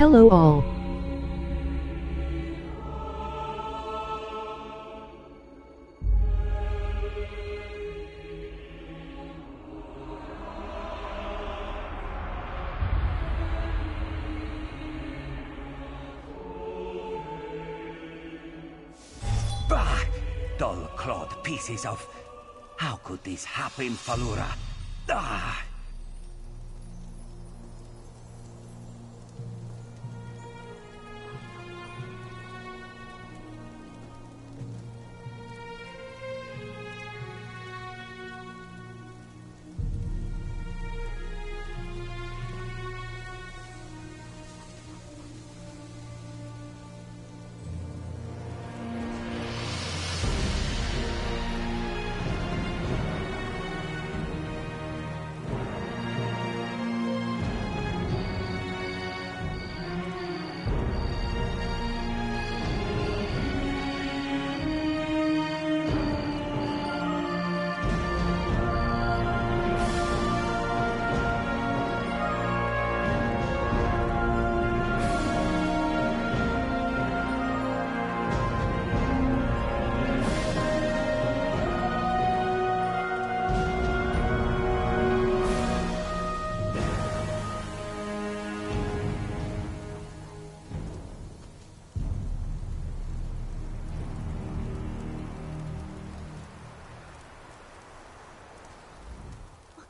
Hello all. Bah! Dull-clawed pieces of... How could this happen, Falura? Ah!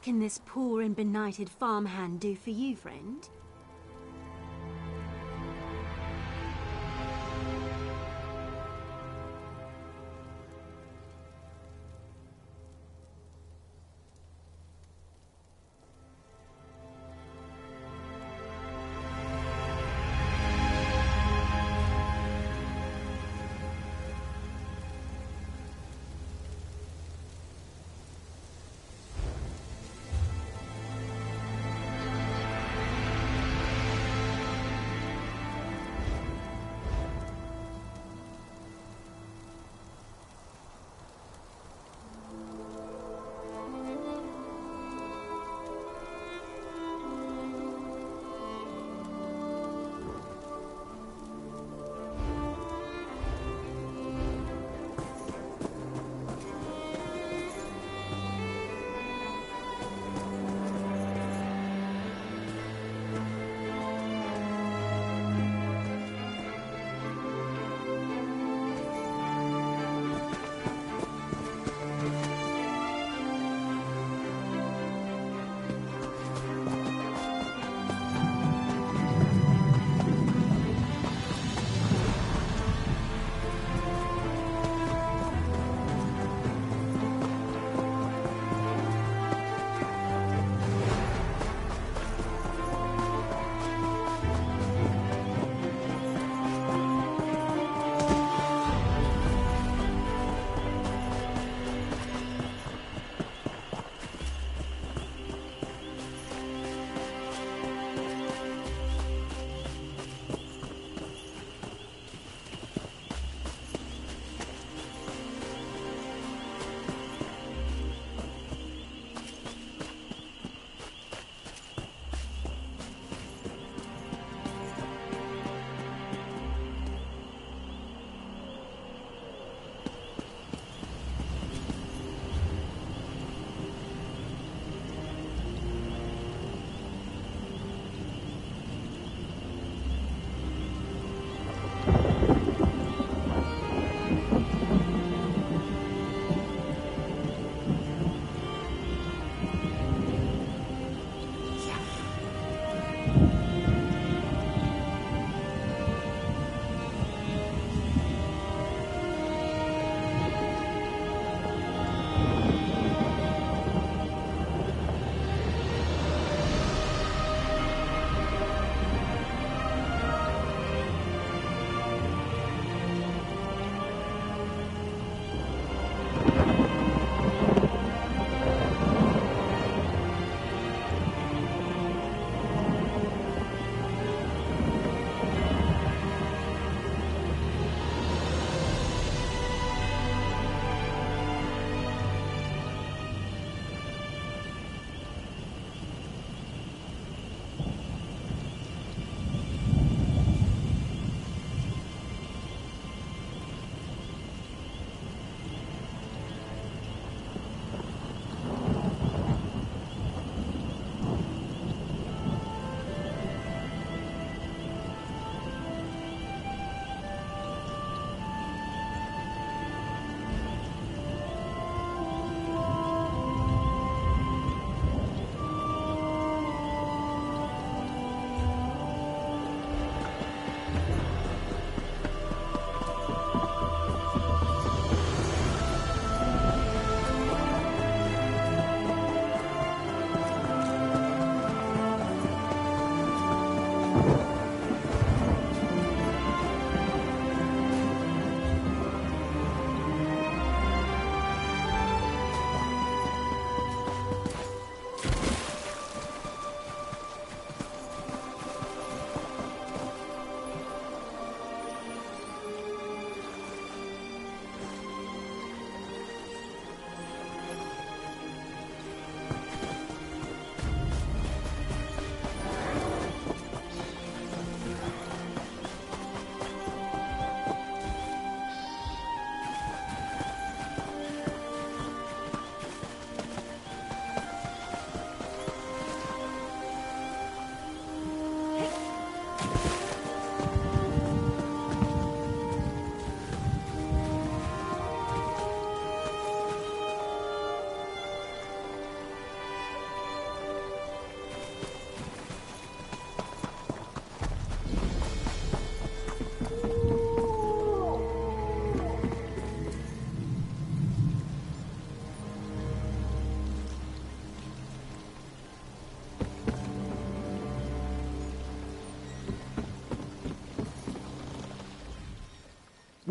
What can this poor and benighted farmhand do for you, friend?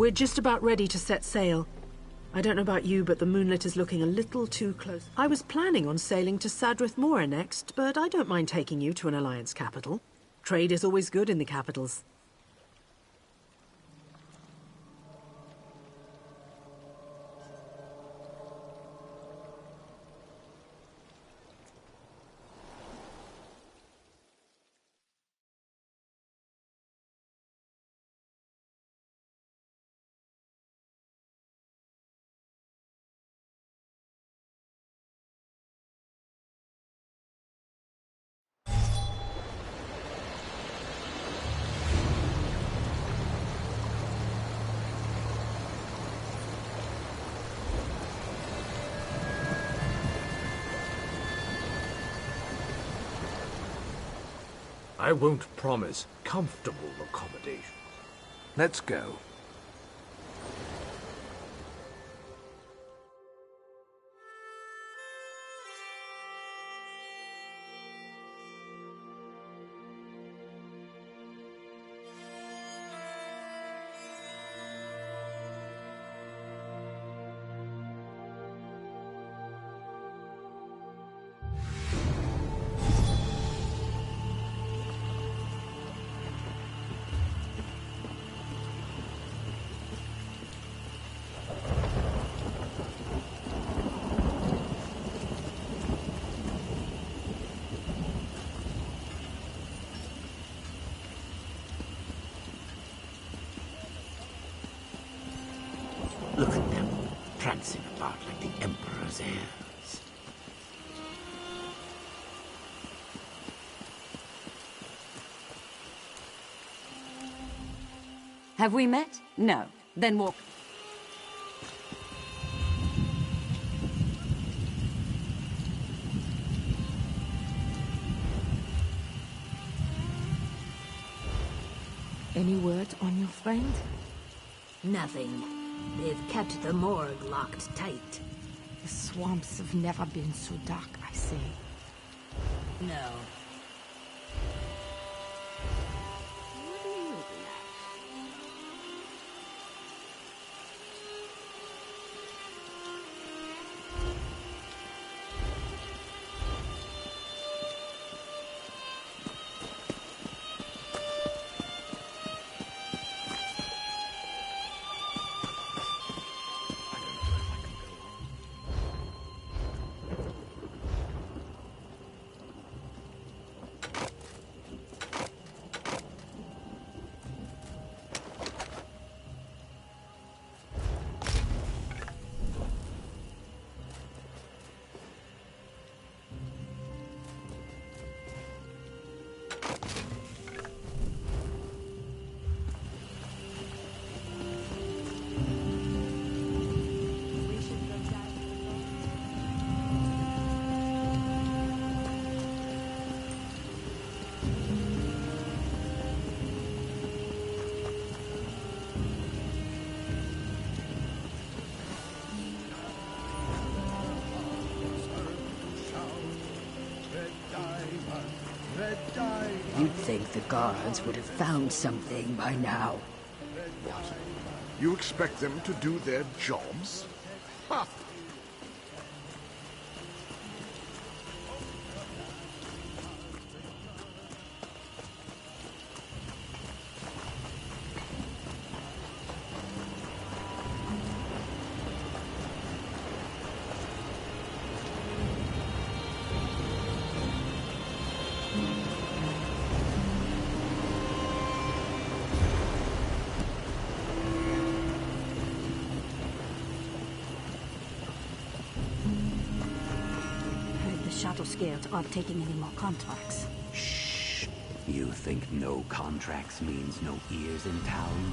We're just about ready to set sail. I don't know about you, but the moonlit is looking a little too close. I was planning on sailing to Sadrith Mora next, but I don't mind taking you to an Alliance capital. Trade is always good in the capitals. I won't promise comfortable accommodations. Let's go. Look at them, prancing about like the Emperor's heirs. Have we met? No. Then walk. Any word on your friend? Nothing. They've kept the morgue locked tight. The swamps have never been so dark, I say. No. You'd think the guards would have found something by now. What? You expect them to do their jobs? Ha! Shadow Scared aren't taking any more contracts. Shh. You think no contracts means no ears in town?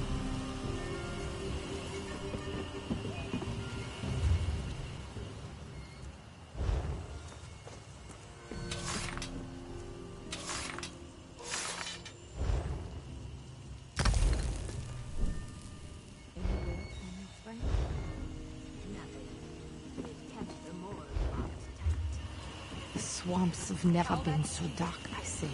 Swamps have never been so dark, I say.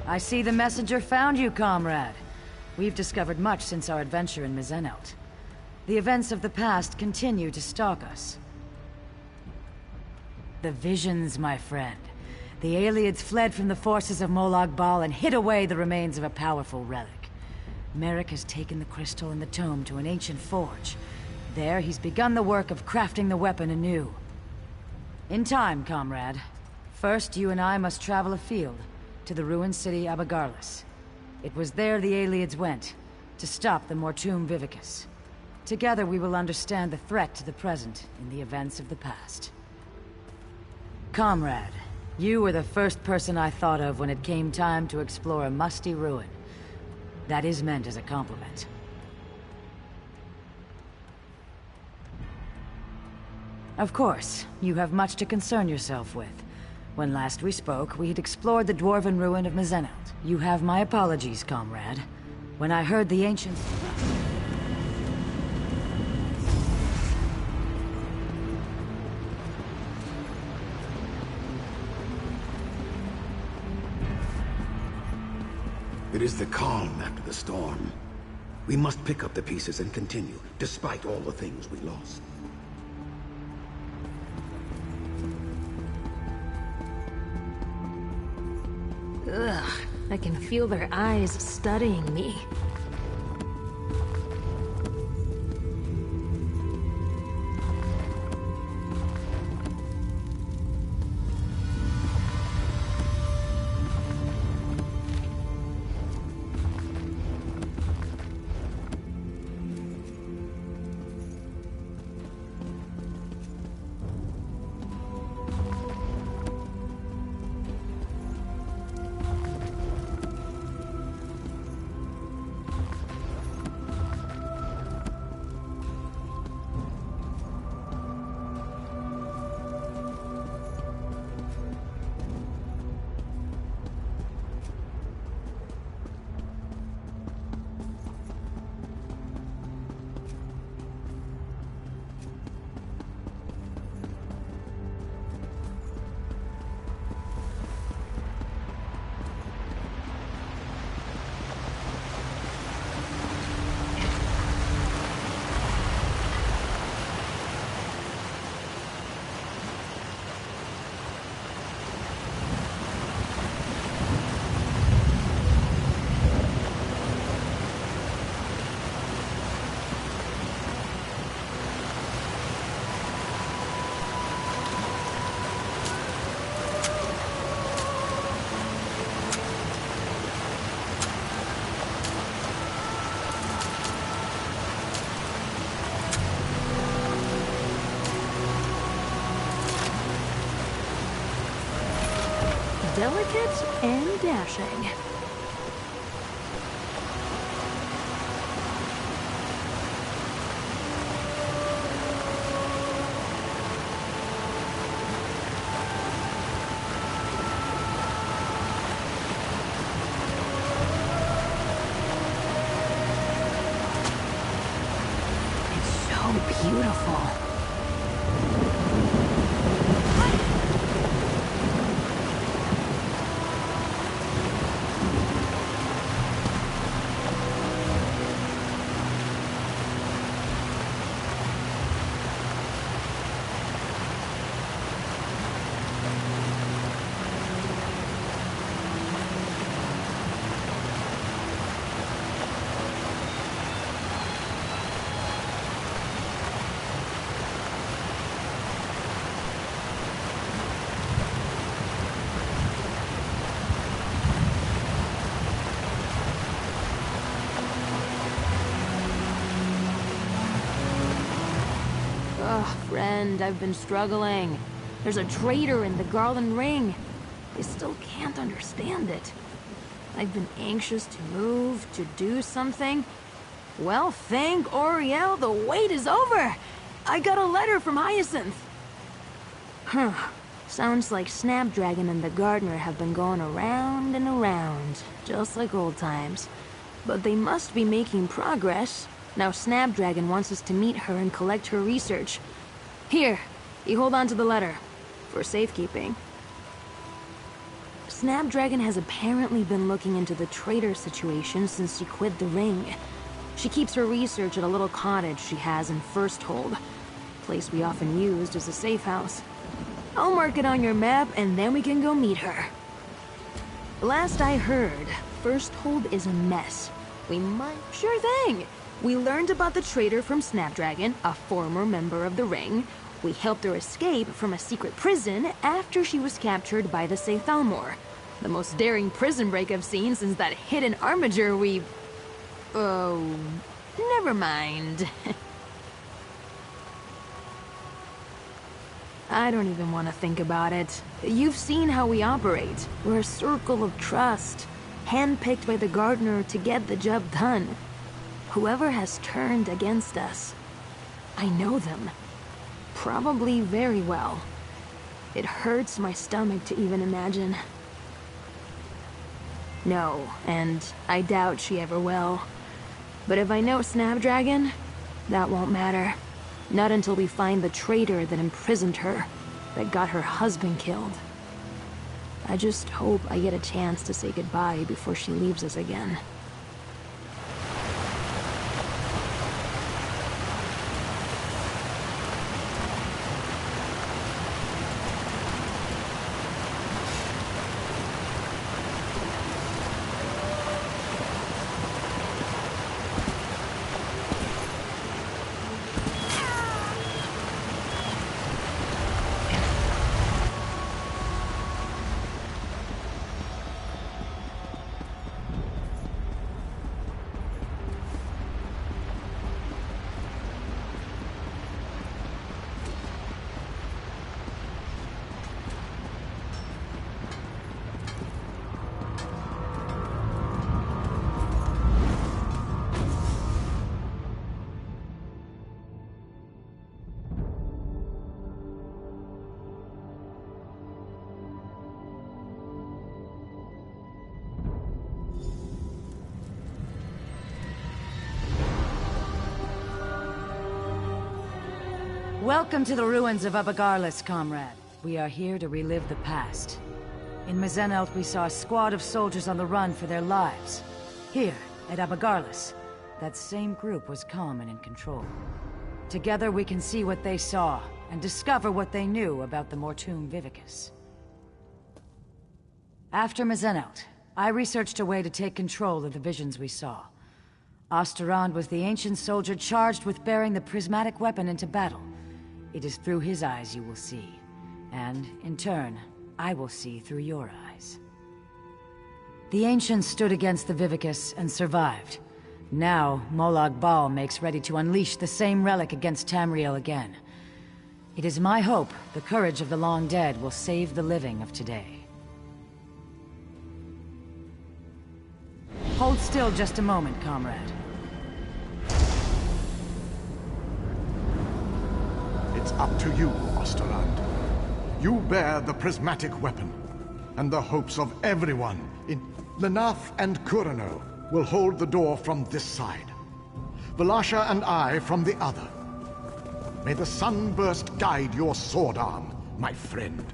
I see the messenger found you, comrade. We've discovered much since our adventure in Mizenelt. The events of the past continue to stalk us. The visions, my friend. The Aliads fled from the forces of Molag Bal and hid away the remains of a powerful relic. Merrick has taken the crystal and the tome to an ancient forge. There, he's begun the work of crafting the weapon anew. In time, comrade. First, you and I must travel afield, to the ruined city Abagarlis. It was there the Aliads went, to stop the Mortum Vivicus. Together we will understand the threat to the present in the events of the past. Comrade, you were the first person I thought of when it came time to explore a musty ruin. That is meant as a compliment. Of course, you have much to concern yourself with. When last we spoke, we had explored the dwarven ruin of Mizenelt. You have my apologies, comrade. When I heard the ancients... It is the calm after the storm. We must pick up the pieces and continue, despite all the things we lost. Ugh, I can feel their eyes studying me. Delicate and dashing. It's so beautiful. Friend, I've been struggling. There's a traitor in the Garland Ring. I still can't understand it. I've been anxious to move, to do something. Well, thank Oriel, the wait is over! I got a letter from Hyacinth. Sounds like Snapdragon and the gardener have been going around and around, just like old times. But they must be making progress. Now Snapdragon wants us to meet her and collect her research. Here, you hold on to the letter, for safekeeping. Snapdragon has apparently been looking into the traitor situation since she quit the ring. She keeps her research at a little cottage she has in Firsthold, place we often used as a safe house. I'll mark it on your map and then we can go meet her. Last I heard, Firsthold is a mess. We might... Sure thing! We learned about the traitor from Snapdragon, a former member of the ring. We helped her escape from a secret prison after she was captured by the Saythalmor. The most daring prison break I've seen since that hidden armiger we... Oh... never mind. I don't even want to think about it. You've seen how we operate. We're a circle of trust, handpicked by the gardener to get the job done. Whoever has turned against us, I know them. Probably very well. It hurts my stomach to even imagine. No, and I doubt she ever will. But if I know Snapdragon, that won't matter. Not until we find the traitor that imprisoned her, that got her husband killed. I just hope I get a chance to say goodbye before she leaves us again. Welcome to the ruins of Abagarlis, comrade. We are here to relive the past. In Mazenelt, we saw a squad of soldiers on the run for their lives. Here, at Abagarlis, that same group was calm and in control. Together we can see what they saw, and discover what they knew about the Mortum Vivicus. After Mazenelt, I researched a way to take control of the visions we saw. Osterand was the ancient soldier charged with bearing the prismatic weapon into battle. It is through his eyes you will see. And, in turn, I will see through your eyes. The ancients stood against the Vivicus and survived. Now, Molag Bal makes ready to unleash the same relic against Tamriel again. It is my hope the courage of the long dead will save the living of today. Hold still just a moment, comrade. It's up to you, Osterland. You bear the prismatic weapon, and the hopes of everyone in Lenath and Kurano will hold the door from this side. Velasha and I from the other. May the sunburst guide your sword arm, my friend.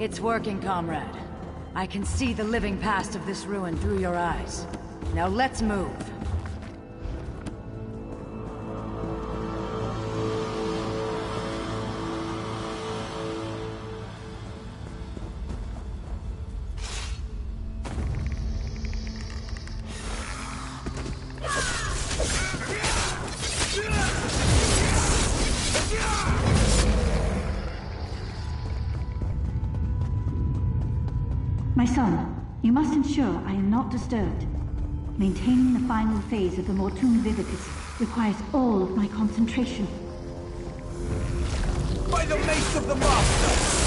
It's working, comrade. I can see the living past of this ruin through your eyes. Now let's move. My son, you must ensure I am not disturbed. Maintaining the final phase of the Mortum Vivicus requires all of my concentration. By the mace of the Master!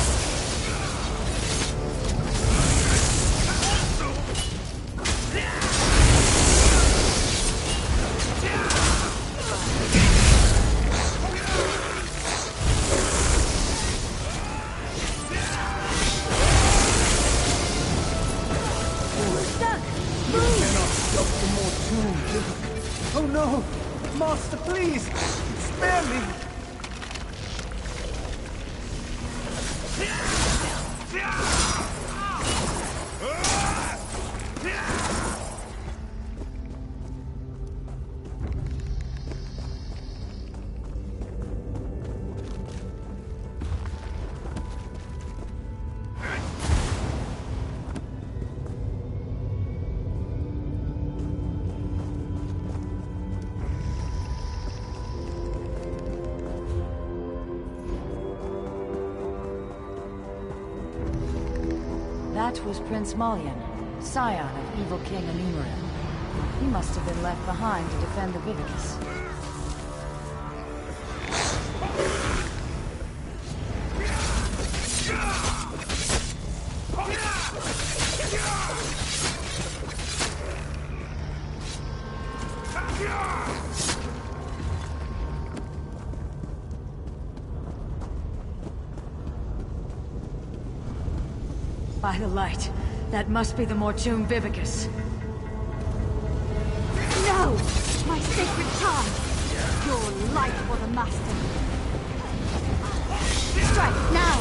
Oh no! Master, please! Spare me! That was Prince Malyan, scion of evil King Ebenherz-Pakt. He must have been left behind to defend the Vivicus. By the light, that must be the Mortum Vivicus. No! My sacred charm! Your life for the Master! Strike now!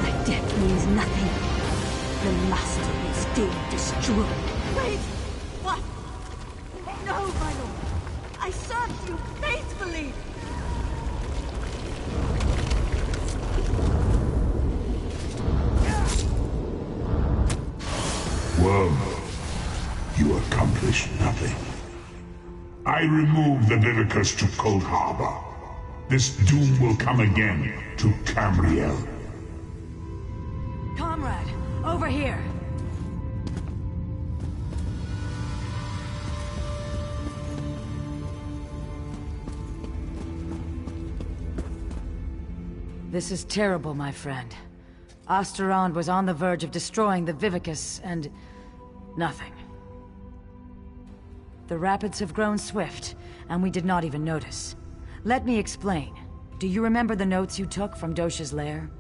My death means nothing. The Master is still destroyed. Wait! What? No, my lord! I served you faithfully! Well, you accomplished nothing. I removed the Vivicus to Cold Harbor. This doom will come again to Camriel. Comrade, over here! This is terrible, my friend. Osterond was on the verge of destroying the Vivicus, and... nothing. The rapids have grown swift, and we did not even notice. Let me explain. Do you remember the notes you took from Dosha's lair?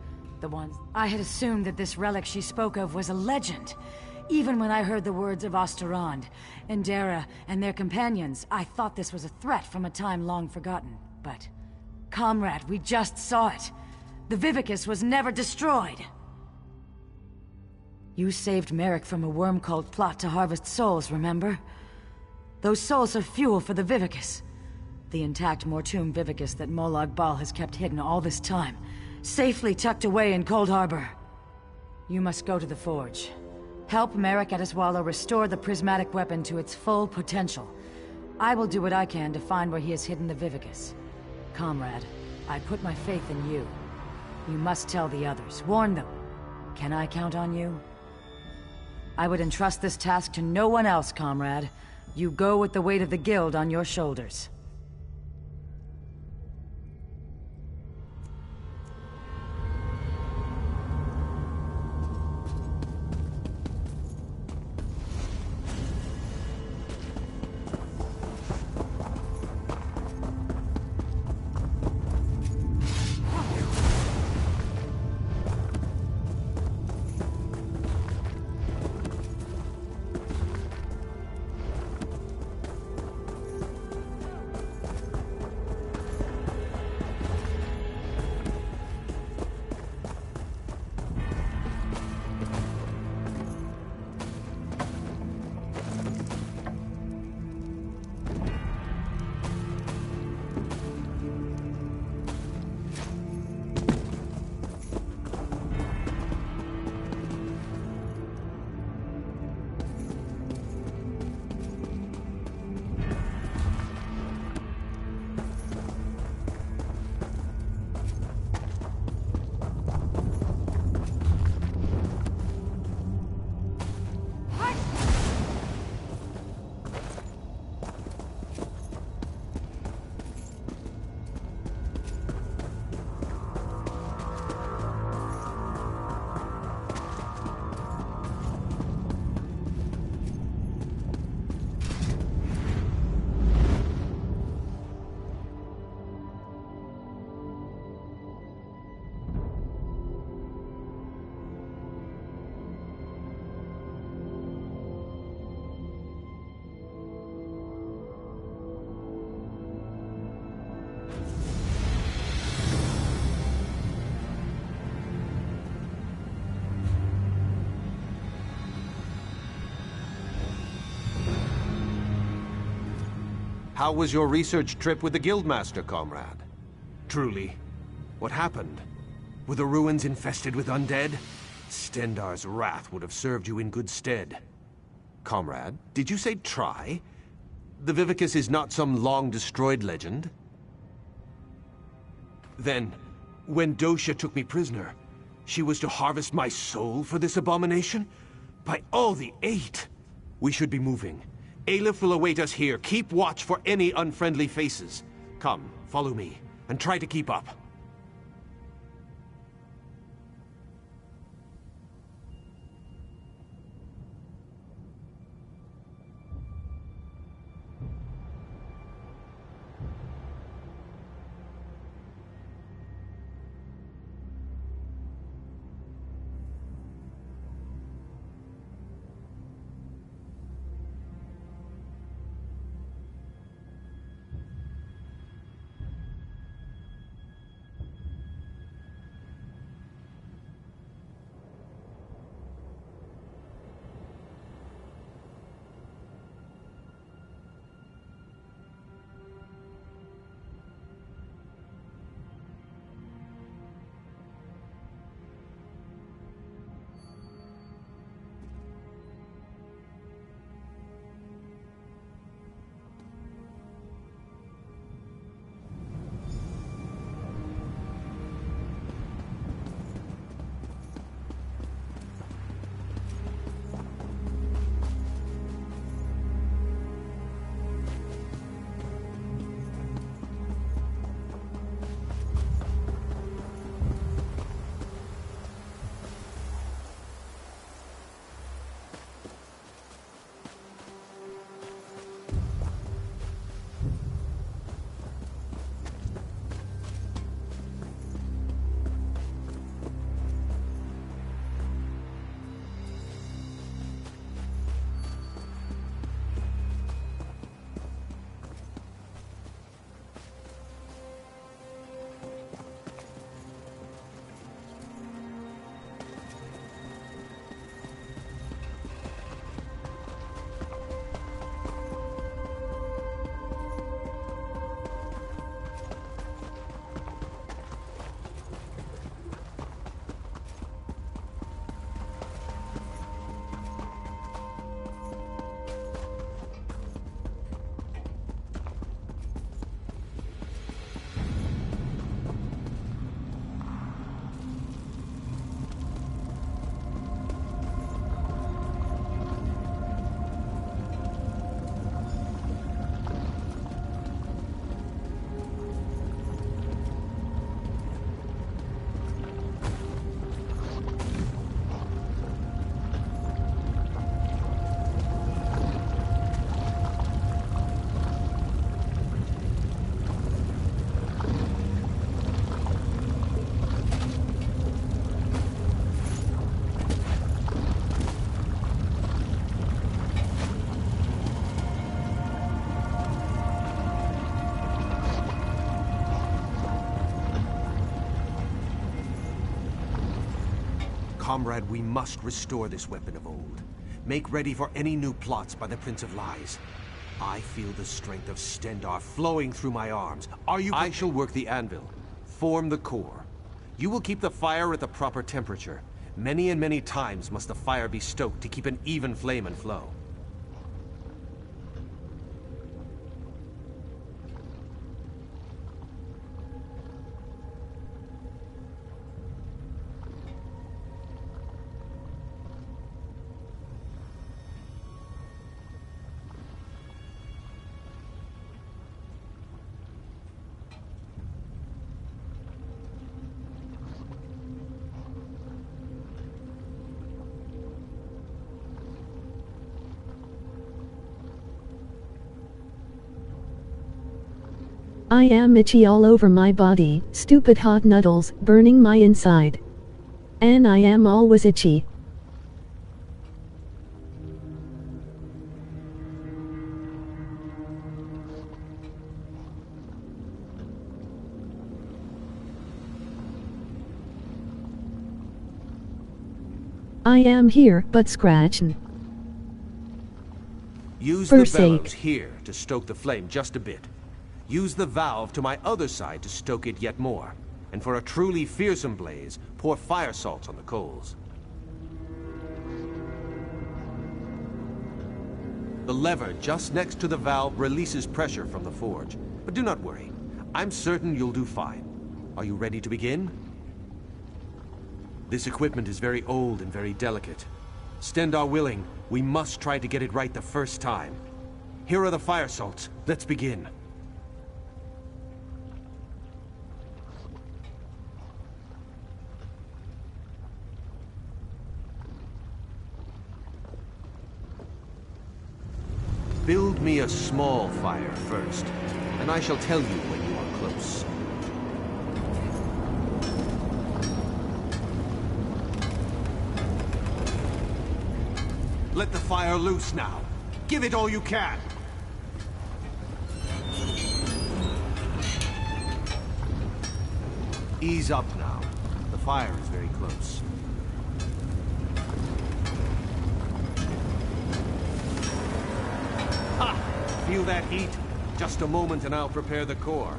The ones... I had assumed that this relic she spoke of was a legend. Even when I heard the words of Osterond, and D.R.O, and their companions, I thought this was a threat from a time long forgotten. But... comrade, we just saw it. The Vivicus was never destroyed! You saved Merrick from a worm-cult plot to harvest souls, remember? Those souls are fuel for the Vivicus. The intact Mortum Vivicus that Molag Bal has kept hidden all this time, safely tucked away in Cold Harbor. You must go to the Forge. Help Merrick Adeswalo restore the prismatic weapon to its full potential. I will do what I can to find where he has hidden the Vivicus. Comrade, I put my faith in you. You must tell the others. Warn them. Can I count on you? I would entrust this task to no one else, comrade. You go with the weight of the Guild on your shoulders. How was your research trip with the Guildmaster, comrade? Truly, what happened? Were the ruins infested with undead? Stendarr's wrath would have served you in good stead. Comrade, did you say try? The Vivicus is not some long-destroyed legend? Then, when Dosha took me prisoner, she was to harvest my soul for this abomination? By all the eight! We should be moving. Aleph will await us here. Keep watch for any unfriendly faces. Come, follow me, and try to keep up. Comrade, we must restore this weapon of old. Make ready for any new plots by the Prince of Lies. I feel the strength of Stendarr flowing through my arms. Are you— I shall work the anvil. Form the core. You will keep the fire at the proper temperature. Many and many times must the fire be stoked to keep an even flame and flow. I am itchy all over my body, stupid hot noodles, burning my inside. And I am always itchy. I am here, but scratching. Use the Forsake. bellows here to stoke the flame just a bit. Use the valve to my other side to stoke it yet more. And for a truly fearsome blaze, pour fire salts on the coals. The lever just next to the valve releases pressure from the forge. But do not worry. I'm certain you'll do fine. Are you ready to begin? This equipment is very old and very delicate. Stendar willing, we must try to get it right the first time. Here are the fire salts. Let's begin. Build me a small fire first, and I shall tell you when you are close. Let the fire loose now. Give it all you can. Ease up now. The fire is very close. Ha! Feel that heat? Just a moment and I'll prepare the core.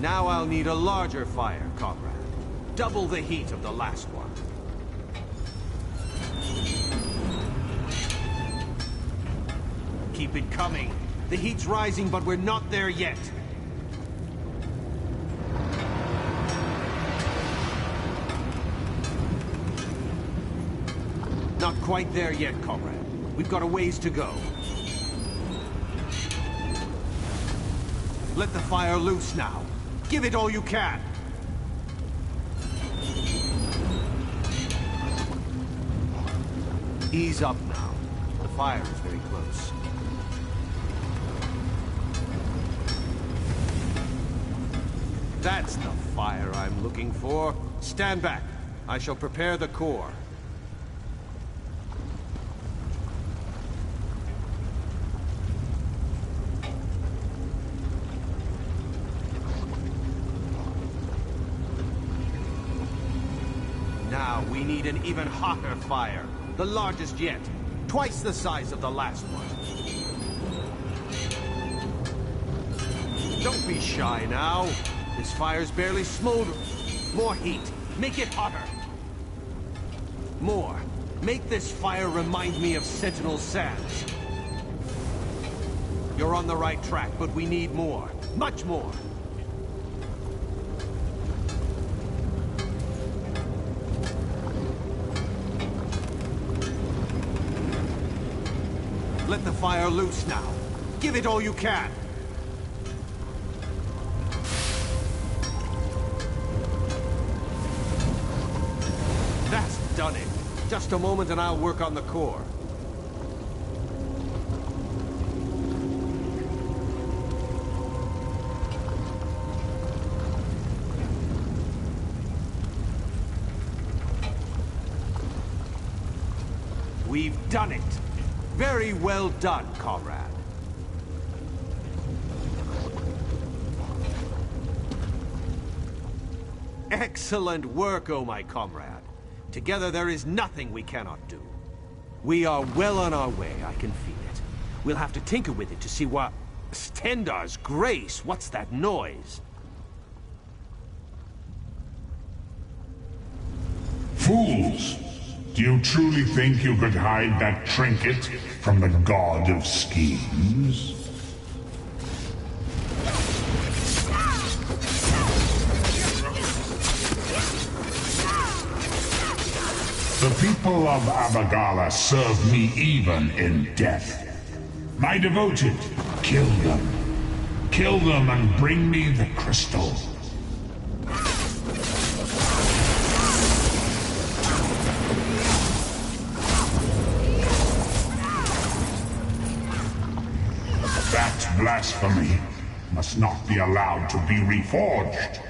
Now I'll need a larger fire, comrade. Double the heat of the last one. Keep it coming. The heat's rising, but we're not there yet. Not quite there yet, comrade. We've got a ways to go. Let the fire loose now. Give it all you can. Ease up now. The fire is very close. That's the fire I'm looking for. Stand back. I shall prepare the core. Now we need an even hotter fire. The largest yet. Twice the size of the last one. Don't be shy now. This fire's barely smoldering. More heat. Make it hotter. More. Make this fire remind me of Sentinel Sands. You're on the right track, but we need more. Much more. Let the fire loose now. Give it all you can. That's done it. Just a moment and I'll work on the core. We've done it. Very well done, comrade. Excellent work, oh my comrade. Together there is nothing we cannot do. We are well on our way, I can feel it. We'll have to tinker with it to see what... Stendar's grace, what's that noise? Fools! Do you truly think you could hide that trinket from the god of schemes? The people of Abagala serve me even in death. My devoted, kill them. Kill them and bring me the crystal. That blasphemy must not be allowed to be reforged.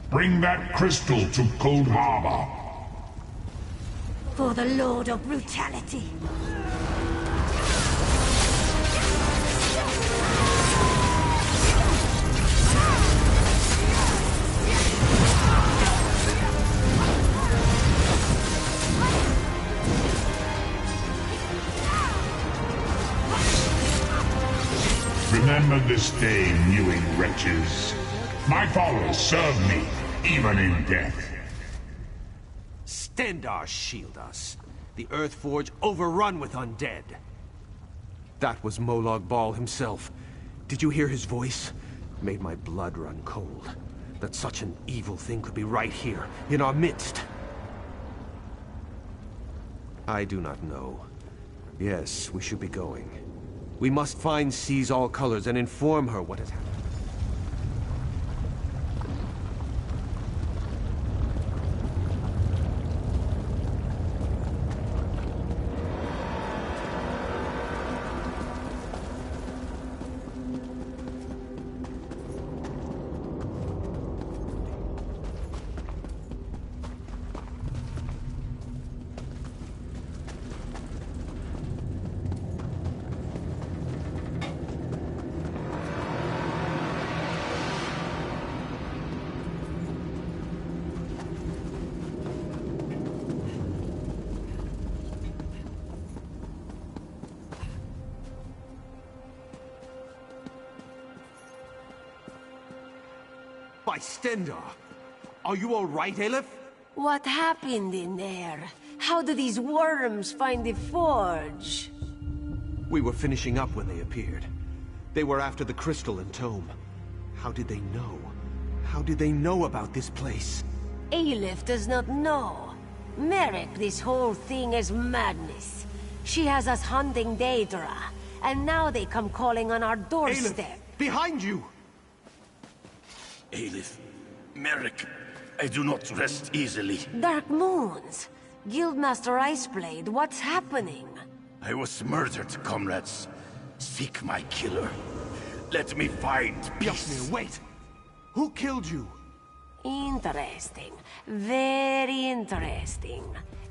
Bring that crystal to Cold Harbor. For the Lord of Brutality. Remember this day, mewing wretches. My followers serve me, even in death. Stendar shield us. The Earthforge overrun with undead. That was Molag Bal himself. Did you hear his voice? Made my blood run cold. That such an evil thing could be right here, in our midst. I do not know. Yes, we should be going. We must find Seize All Colors and inform her what has happened. By Stendar! Are you all right, Aleph? What happened in there? How did these worms find the forge? We were finishing up when they appeared. They were after the crystal and tome. How did they know? How did they know about this place? Aleph does not know. Merrick, this whole thing is madness. She has us hunting Daedra, and now they come calling on our doorstep. Aleph, behind you! Aleph, Merrick, I do not rest easily. Dark Moons! Guildmaster Iceblade, what's happening? I was murdered, comrades. Seek my killer. Let me find peace. Yasmir, wait! Who killed you? Interesting. Very interesting.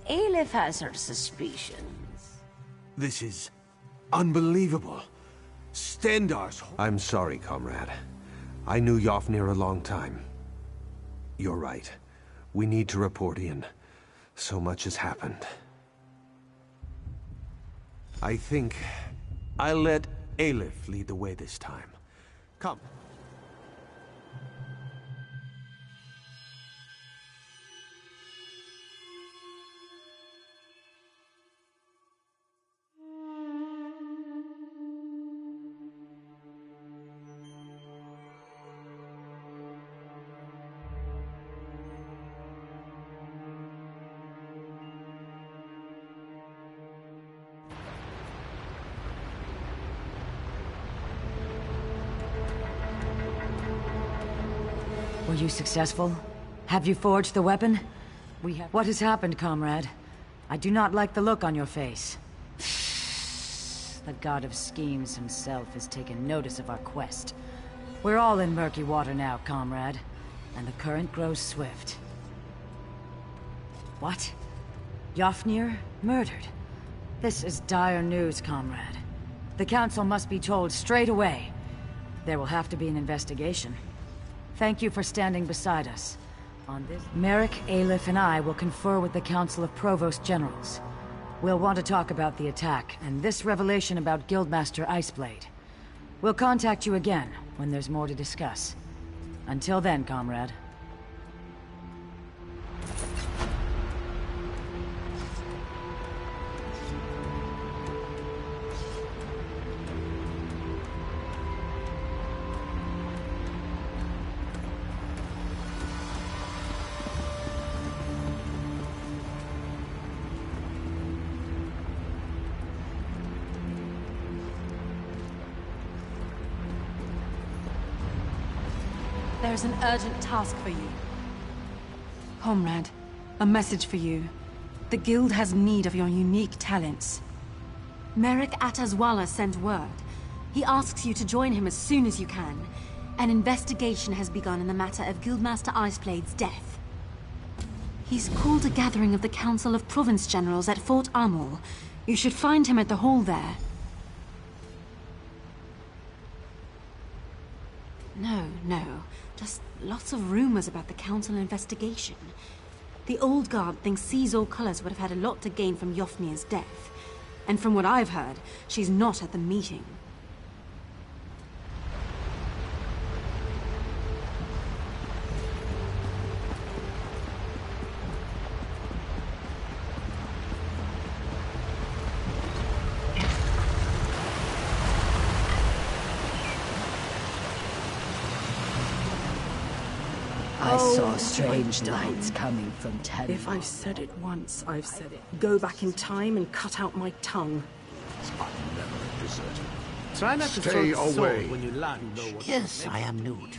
Aleph has her suspicions. This is unbelievable. Stendar's... I'm sorry, comrade. I knew Yofnir a long time. You're right. We need to report in. So much has happened. I think I'll let Aleph lead the way this time. Come. Were you successful? Have you forged the weapon? What has happened, comrade? I do not like the look on your face. The god of schemes himself has taken notice of our quest. We're all in murky water now, comrade, and the current grows swift. What? Yofnir murdered? This is dire news, comrade. The council must be told straight away. There will have to be an investigation. Thank you for standing beside us. On this, Merrick, Aleph, and I will confer with the Council of Provost Generals. We'll want to talk about the attack, and this revelation about Guildmaster Iceblade. We'll contact you again, when there's more to discuss. Until then, comrade. There's an urgent task for you. Comrade, a message for you. The Guild has need of your unique talents. Merrick Atazwala sent word. He asks you to join him as soon as you can. An investigation has begun in the matter of Guildmaster Iceblade's death. He's called a gathering of the Council of Province Generals at Fort Amul. You should find him at the hall there. No. Just lots of rumors about the Council investigation. The old guard thinks Caesar Colors would have had a lot to gain from Yofnir's death. And from what I've heard, she's not at the meeting. I saw strange lights coming from Ten. If I've said it once, I've said it. Go back in time and cut out my tongue. Try not to Stay throw the away. sword when you land. Yes, I am Newt.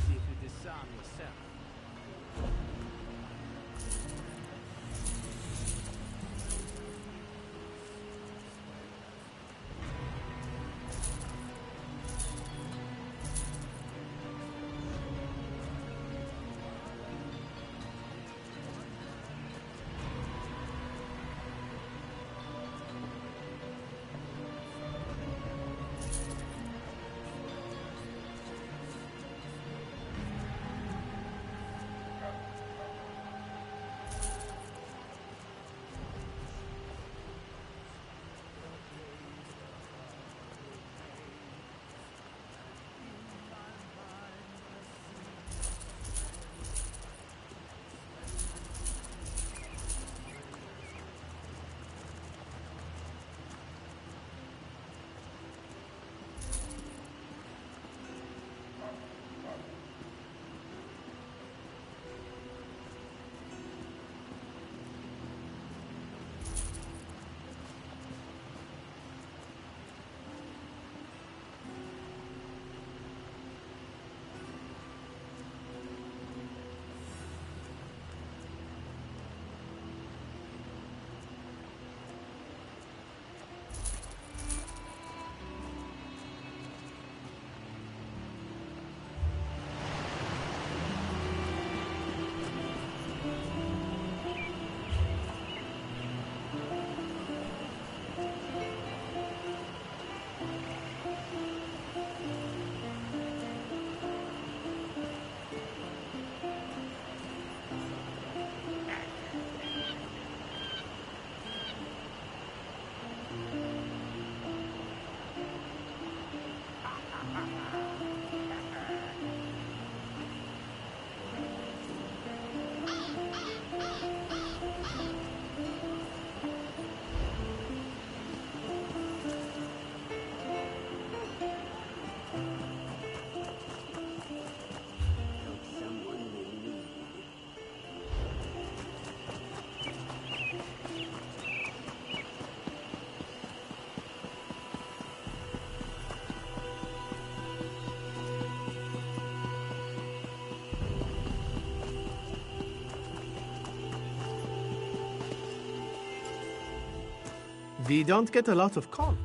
We don't get a lot of calm.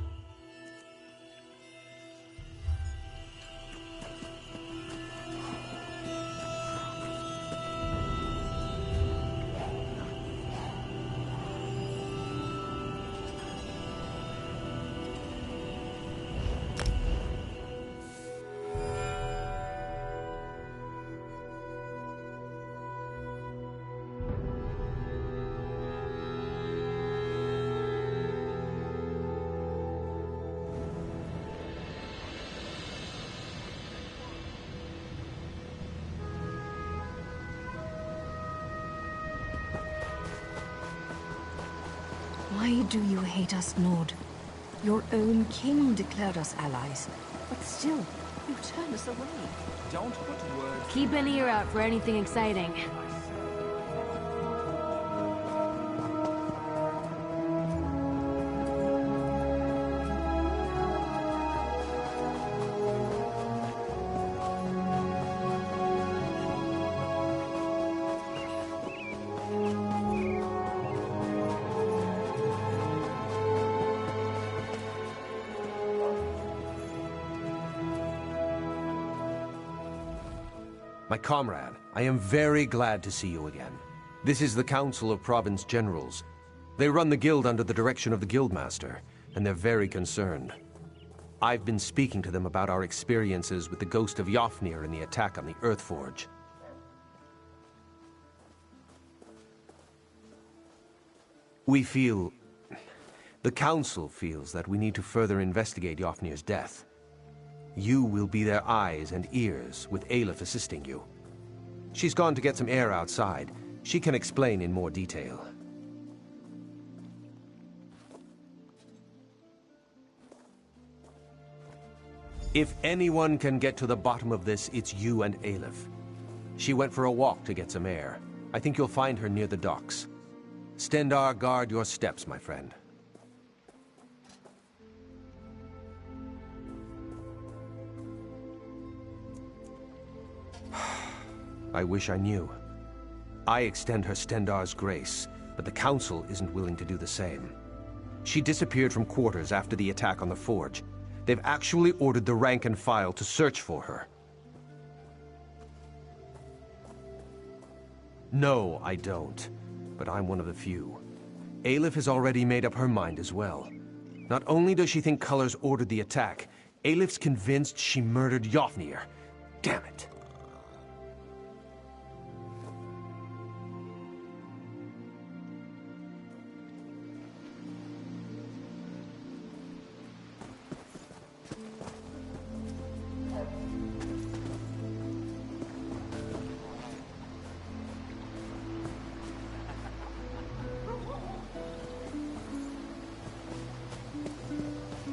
Why do you hate us, Nord? Your own king declared us allies, but still, you turn us away. Don't put words... Keep an ear out for anything exciting. My comrade, I am very glad to see you again. This is the Council of Province Generals. They run the guild under the direction of the Guildmaster, and they're very concerned. I've been speaking to them about our experiences with the ghost of Yofnir and the attack on the Earthforge. The Council feels that we need to further investigate Yofnir's death. You will be their eyes and ears, with Aleph assisting you. She's gone to get some air outside. She can explain in more detail. If anyone can get to the bottom of this, it's you and Aleph. She went for a walk to get some air. I think you'll find her near the docks. Stendarr, guard your steps, my friend. I wish I knew. I extend her Stendarr's grace, but the Council isn't willing to do the same. She disappeared from quarters after the attack on the Forge. They've actually ordered the rank and file to search for her. No, I don't. But I'm one of the few. Aleph has already made up her mind as well. Not only does she think Colors ordered the attack, Aleph's convinced she murdered Yofnir. Damn it.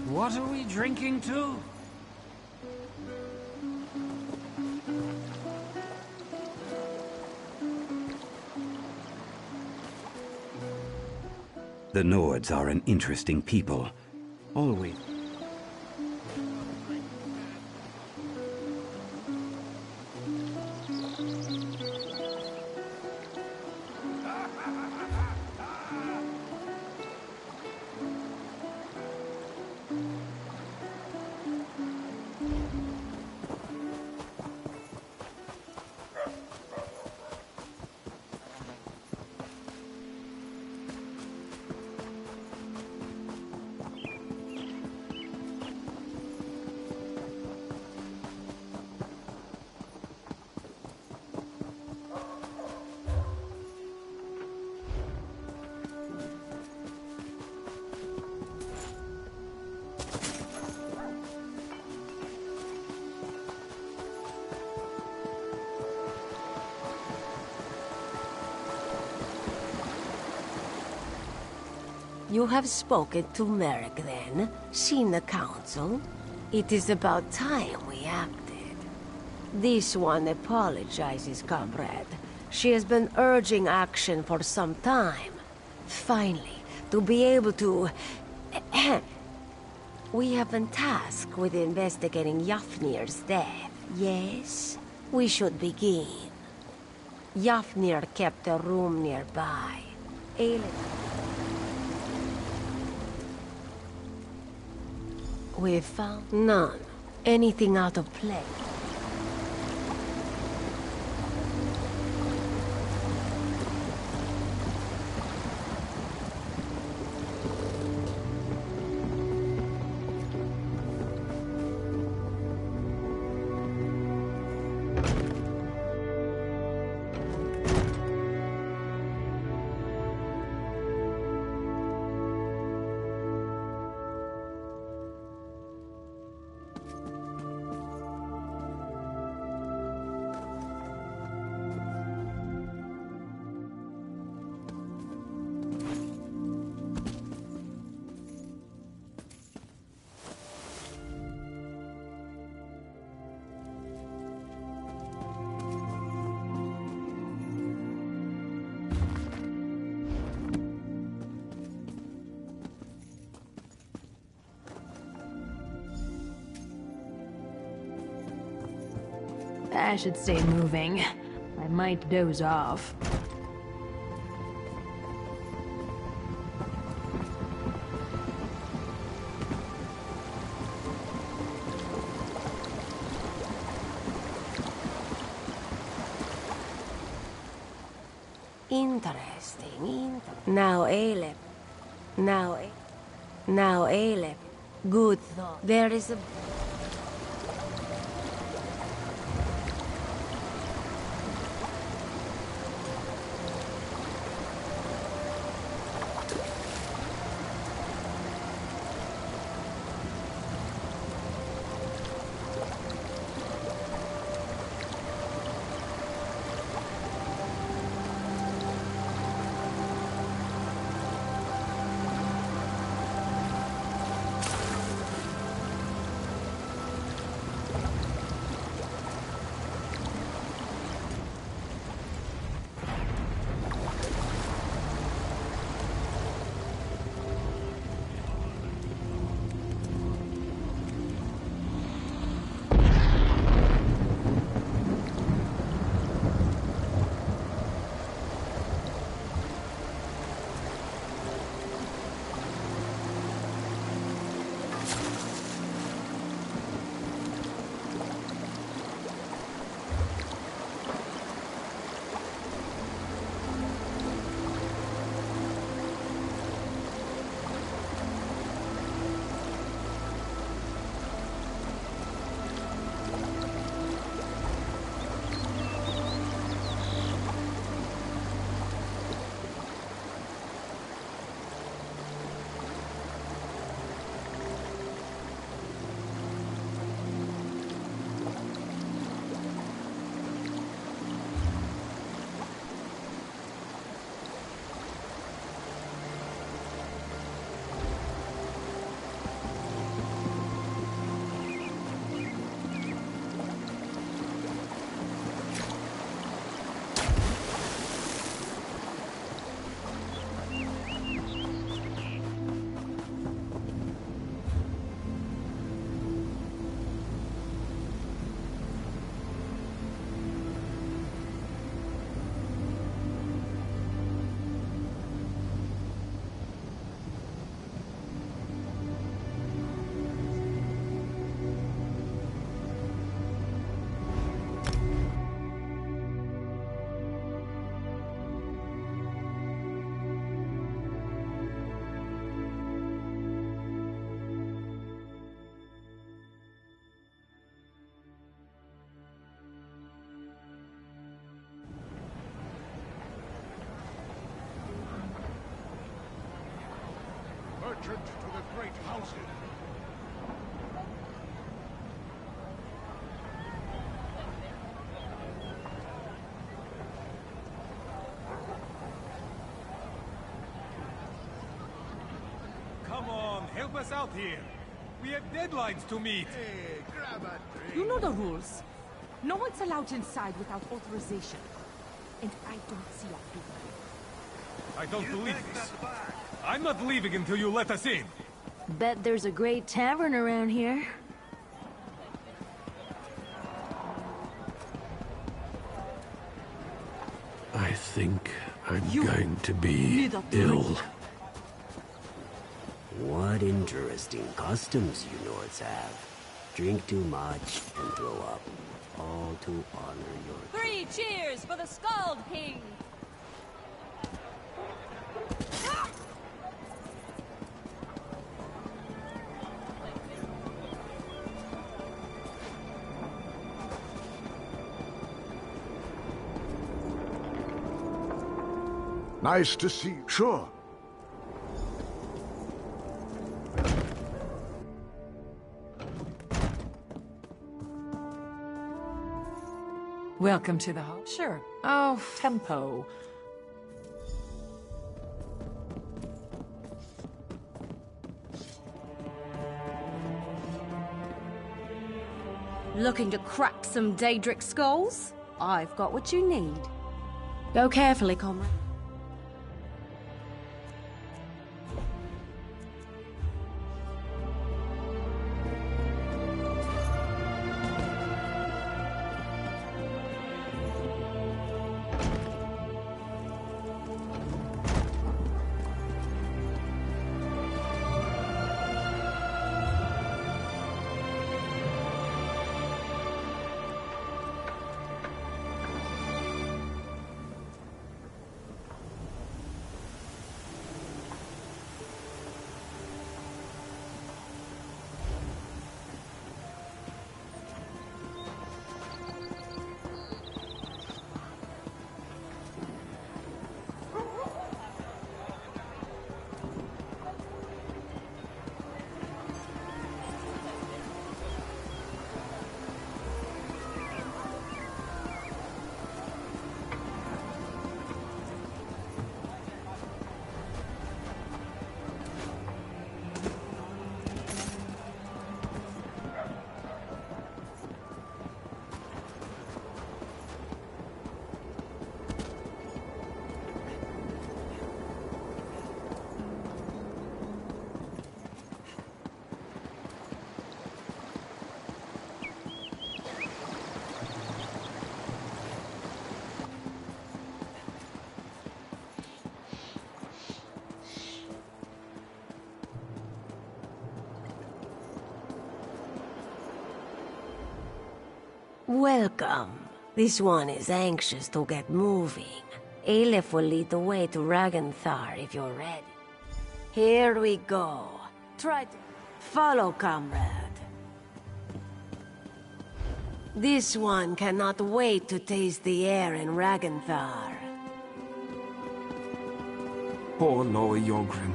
What are we drinking to? The Nords are an interesting people. Always. You have spoken to Merrick, then? Seen the Council? It is about time we acted. This one apologizes, comrade. She has been urging action for some time. Finally, to be able to... We have been tasked with investigating Yofnir's death, yes? We should begin. Yofnir kept a room nearby. We've found none. Anything out of place. I should stay moving. I might doze off. Interesting. Now, Alep. Now, Alep. Good thought. There is a... Merchant to the great houses. Come on, help us out here. We have deadlines to meet. Hey, grab a drink. You know the rules. No one's allowed inside without authorization. And I don't see a people. I don't believe this. I'm not leaving until you let us in. Bet there's a great tavern around here. I think I'm going to be ill. What interesting customs you Nords have. Drink too much and throw up. All to honor your... 3 cheers for the Scald King! Nice to see you. Sure. Welcome to the hall. Sure. Oh, tempo. Looking to crack some Daedric skulls? I've got what you need. Go carefully, comrade. Welcome. This one is anxious to get moving. Aleph will lead the way to Ragnthar if you're ready. Here we go. Try to follow, comrade. This one cannot wait to taste the air in Ragnthar. Poor Loa Yogrin.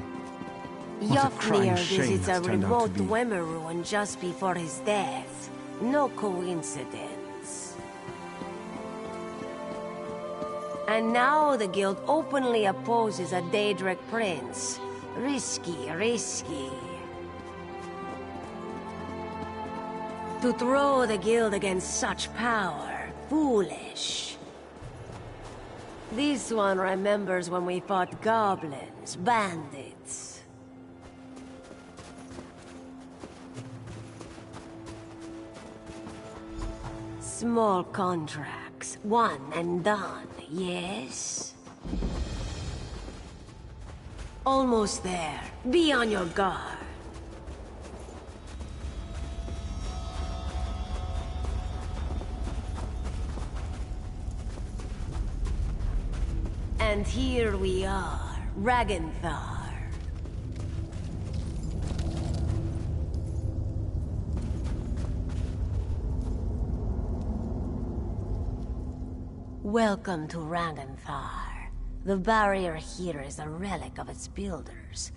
Yofnir visits a remote Dwemer ruin just before his death. No coincidence. And now the guild openly opposes a Daedric prince. Risky, risky. To throw the guild against such power, foolish. This one remembers when we fought goblins, bandits. Small contracts, one and done, yes? Almost there. Be on your guard. And here we are, Ragnthar. Welcome to Ragnthar. The barrier here is a relic of its builders.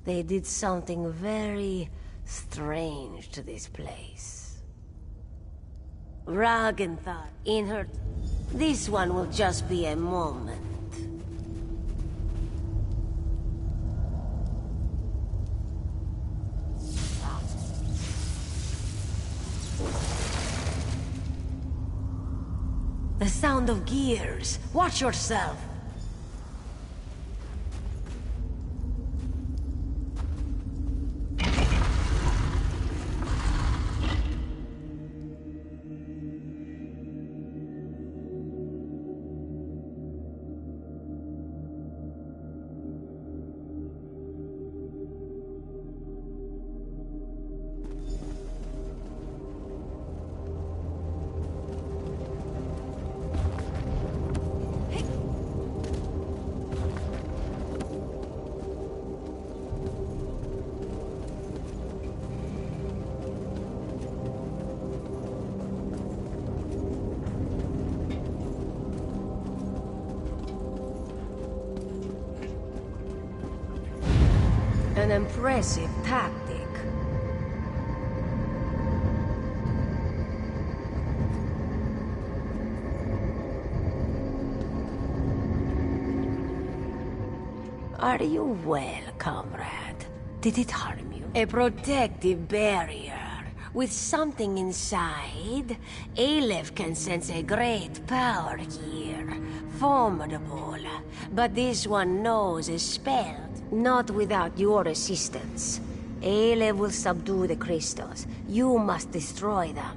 They did something very strange to this place. Ragnthar, in her... This one will just be a moment. The sound of gears. Watch yourself. An impressive tactic. Are you well, comrade? Did it harm you? A protective barrier. With something inside, Aleph can sense a great power here. Formidable. But this one knows is spelled. Not without your assistance. Aleph will subdue the crystals. You must destroy them.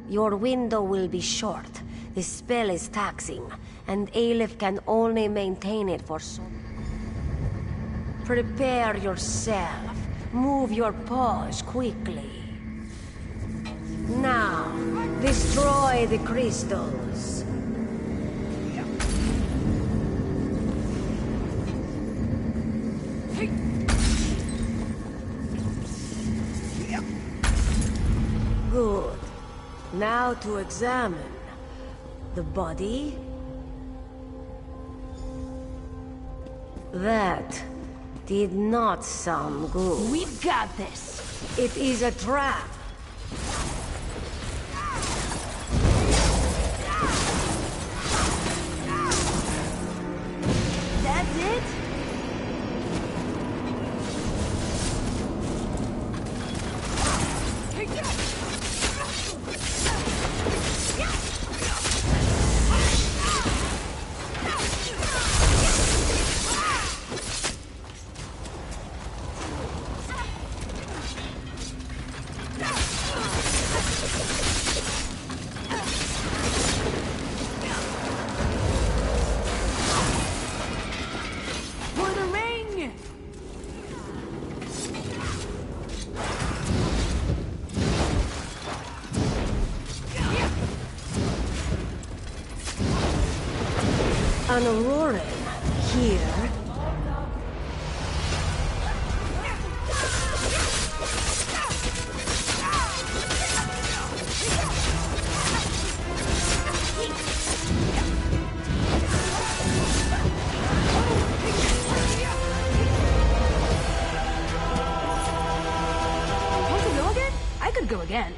Your window will be short. The spell is taxing, and Aleph can only maintain it for so... Prepare yourself. Move your paws quickly. Now, destroy the crystals. Good. Now to examine the body. That did not sound good. We've got this. It is a trap. That's it? An Auroran here? Want to go again? I could go again.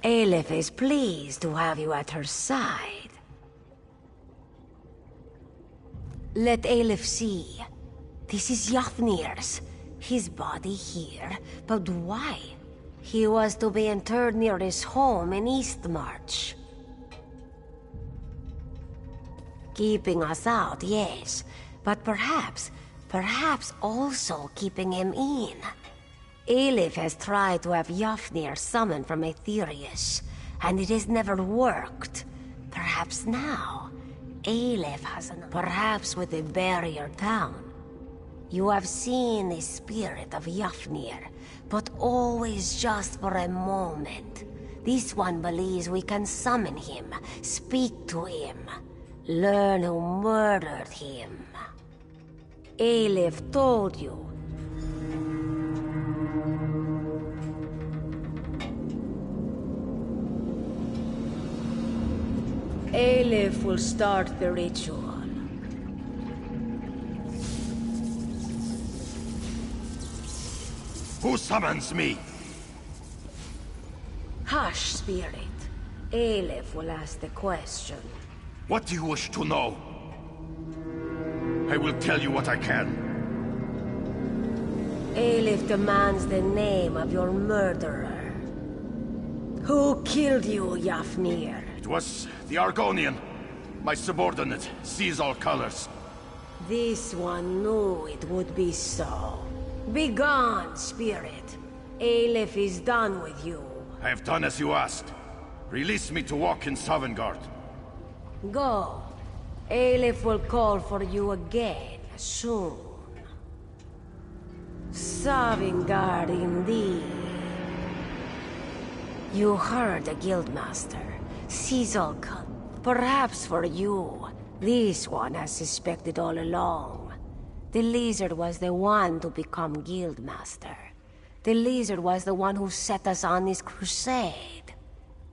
Aleph is pleased to have you at her side. Let Aleph see. This is Yafnir's. His body here, but why? He was to be interred near his home in Eastmarch. Keeping us out, yes, but perhaps also keeping him in. Aleph has tried to have Yafnir summoned from Aetherius, and it has never worked. Perhaps now, Aleph has an... Perhaps with the barrier down. You have seen the spirit of Yafnir, but always just for a moment. This one believes we can summon him, speak to him, learn who murdered him. Aleph told you. Aleph will start the ritual. Who summons me? Hush, spirit. Aleph will ask the question. What do you wish to know? I will tell you what I can. Aleph demands the name of your murderer. Who killed you, Yafnir? It was the Argonian. My subordinate sees all colors. This one knew it would be so. Begone, spirit. Aleph is done with you. I have done as you asked. Release me to walk in Sovngarde. Go. Aleph will call for you again, soon. Sovngarde indeed. You heard the Guildmaster. Caesar, perhaps for you. This one has suspected all along. The lizard was the one to become Guildmaster. The lizard was the one who set us on this crusade.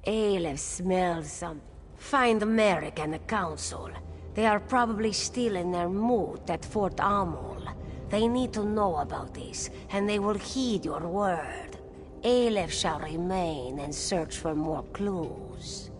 Aleph smells something. Find Merrick and the Council. They are probably still in their moot at Fort Amul. They need to know about this, and they will heed your word. Aleph shall remain and search for more clues.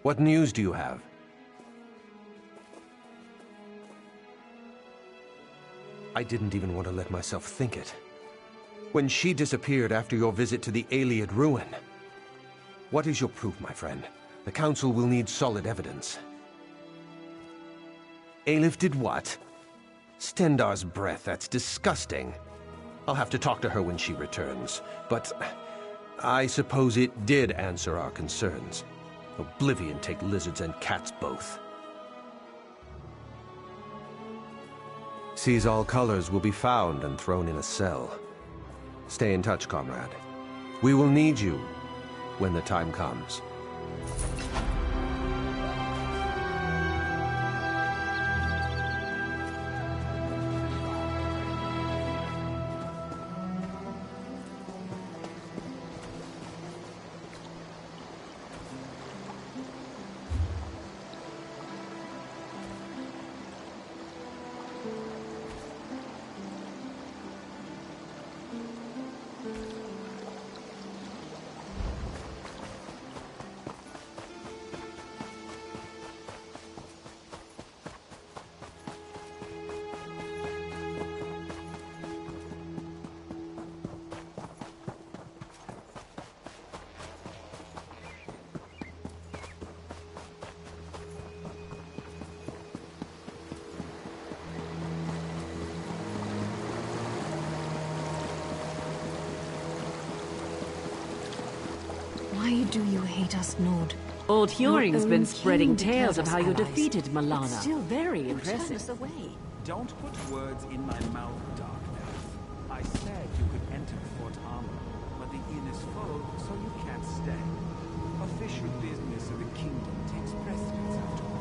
What news do you have? I didn't even want to let myself think it. When she disappeared after your visit to the Iliad ruin. What is your proof, my friend? The Council will need solid evidence. Aelif did what? Stendar's breath, that's disgusting. I'll have to talk to her when she returns. But I suppose it did answer our concerns. Oblivion take lizards and cats both. Sees all colors will be found and thrown in a cell. Stay in touch, comrade. We will need you when the time comes. Why do you hate us, Nord? Old Huring's Your been own spreading king tales of declared how us you allies. defeated Milana. It's still Very You impressive. turned us away. Don't put words in my mouth, Dark Elf. I said you could enter Fort Armor, but the inn is full, so you can't stay. Official business of the kingdom takes precedence after all.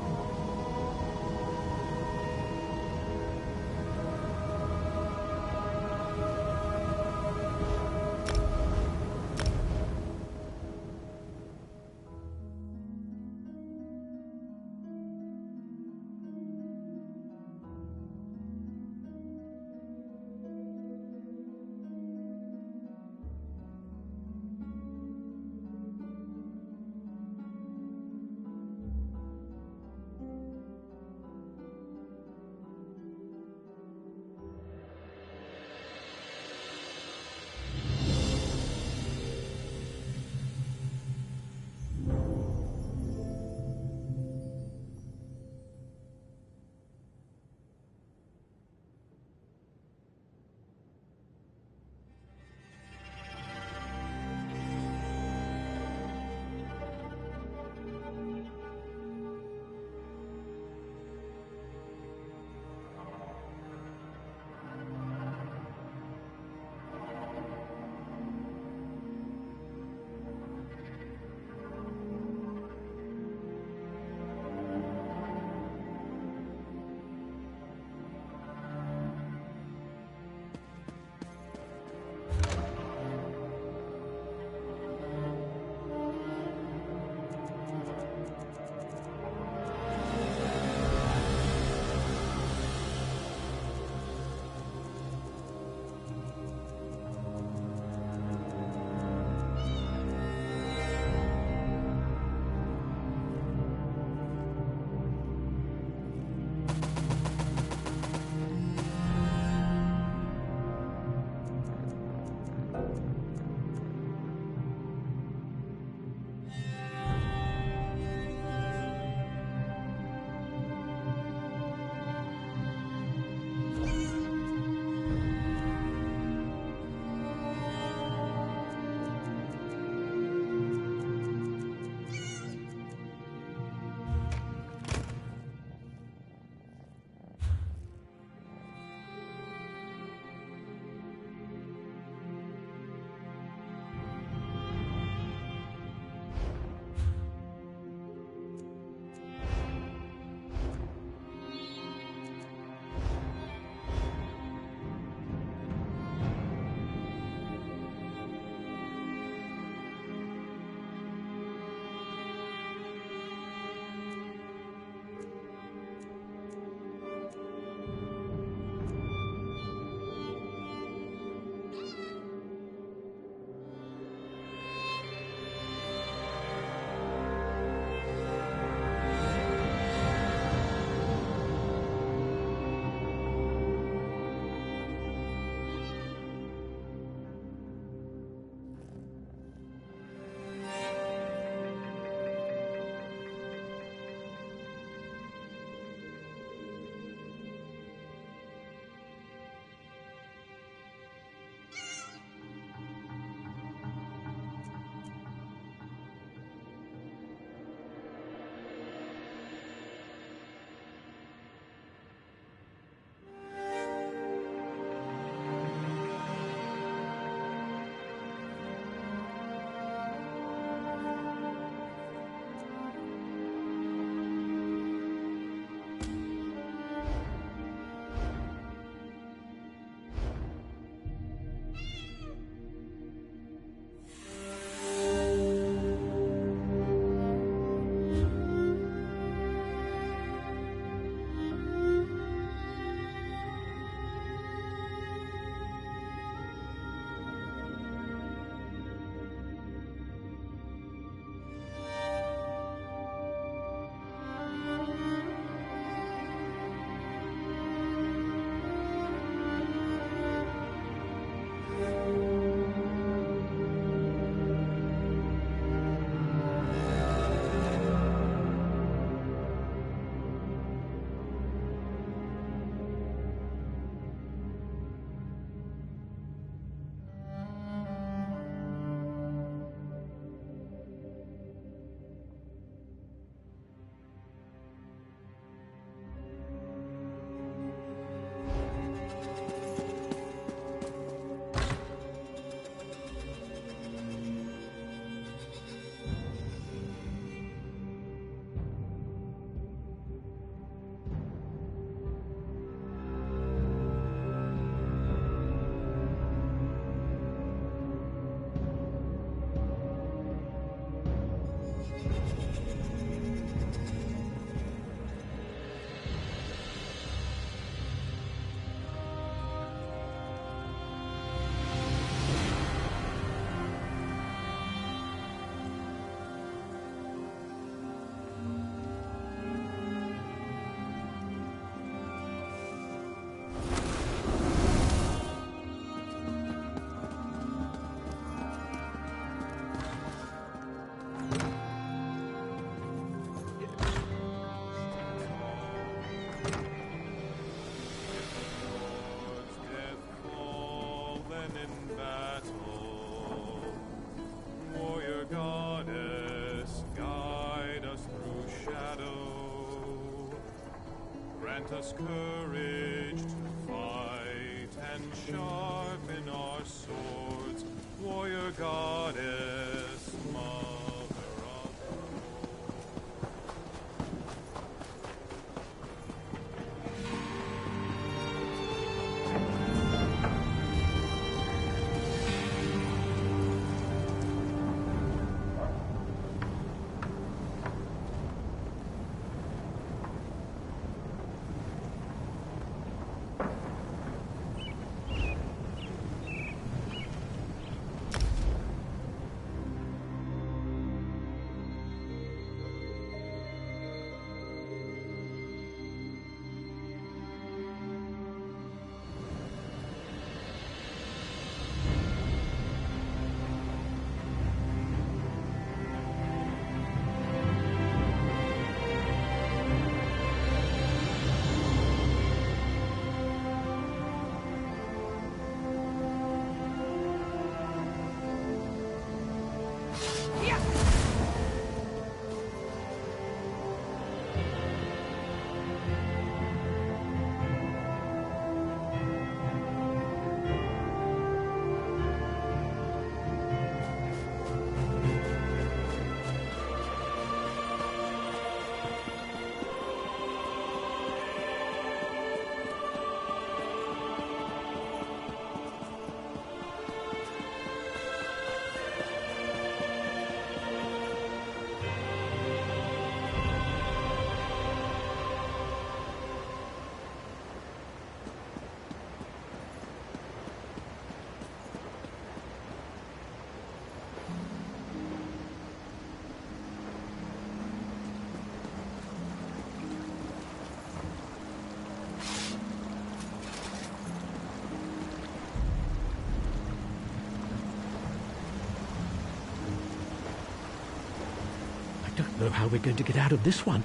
grant us courage to fight and sharpen our swords, warrior goddess, mother of I don't know how we're going to get out of this one.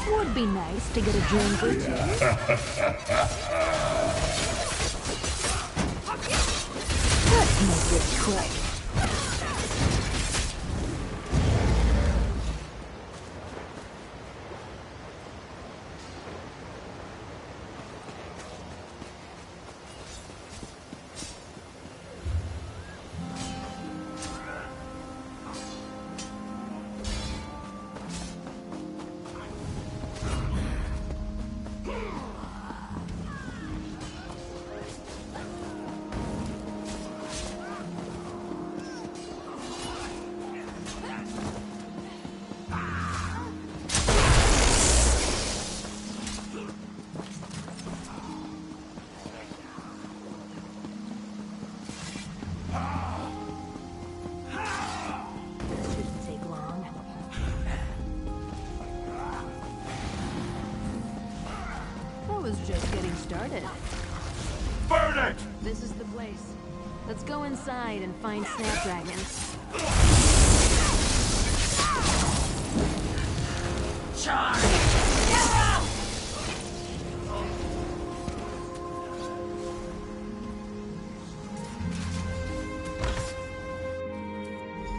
Would be nice to get a drink or two. Let's make this quick. was just getting started. Burn it! This is the place. Let's go inside and find Snapdragon. Charge! Get out!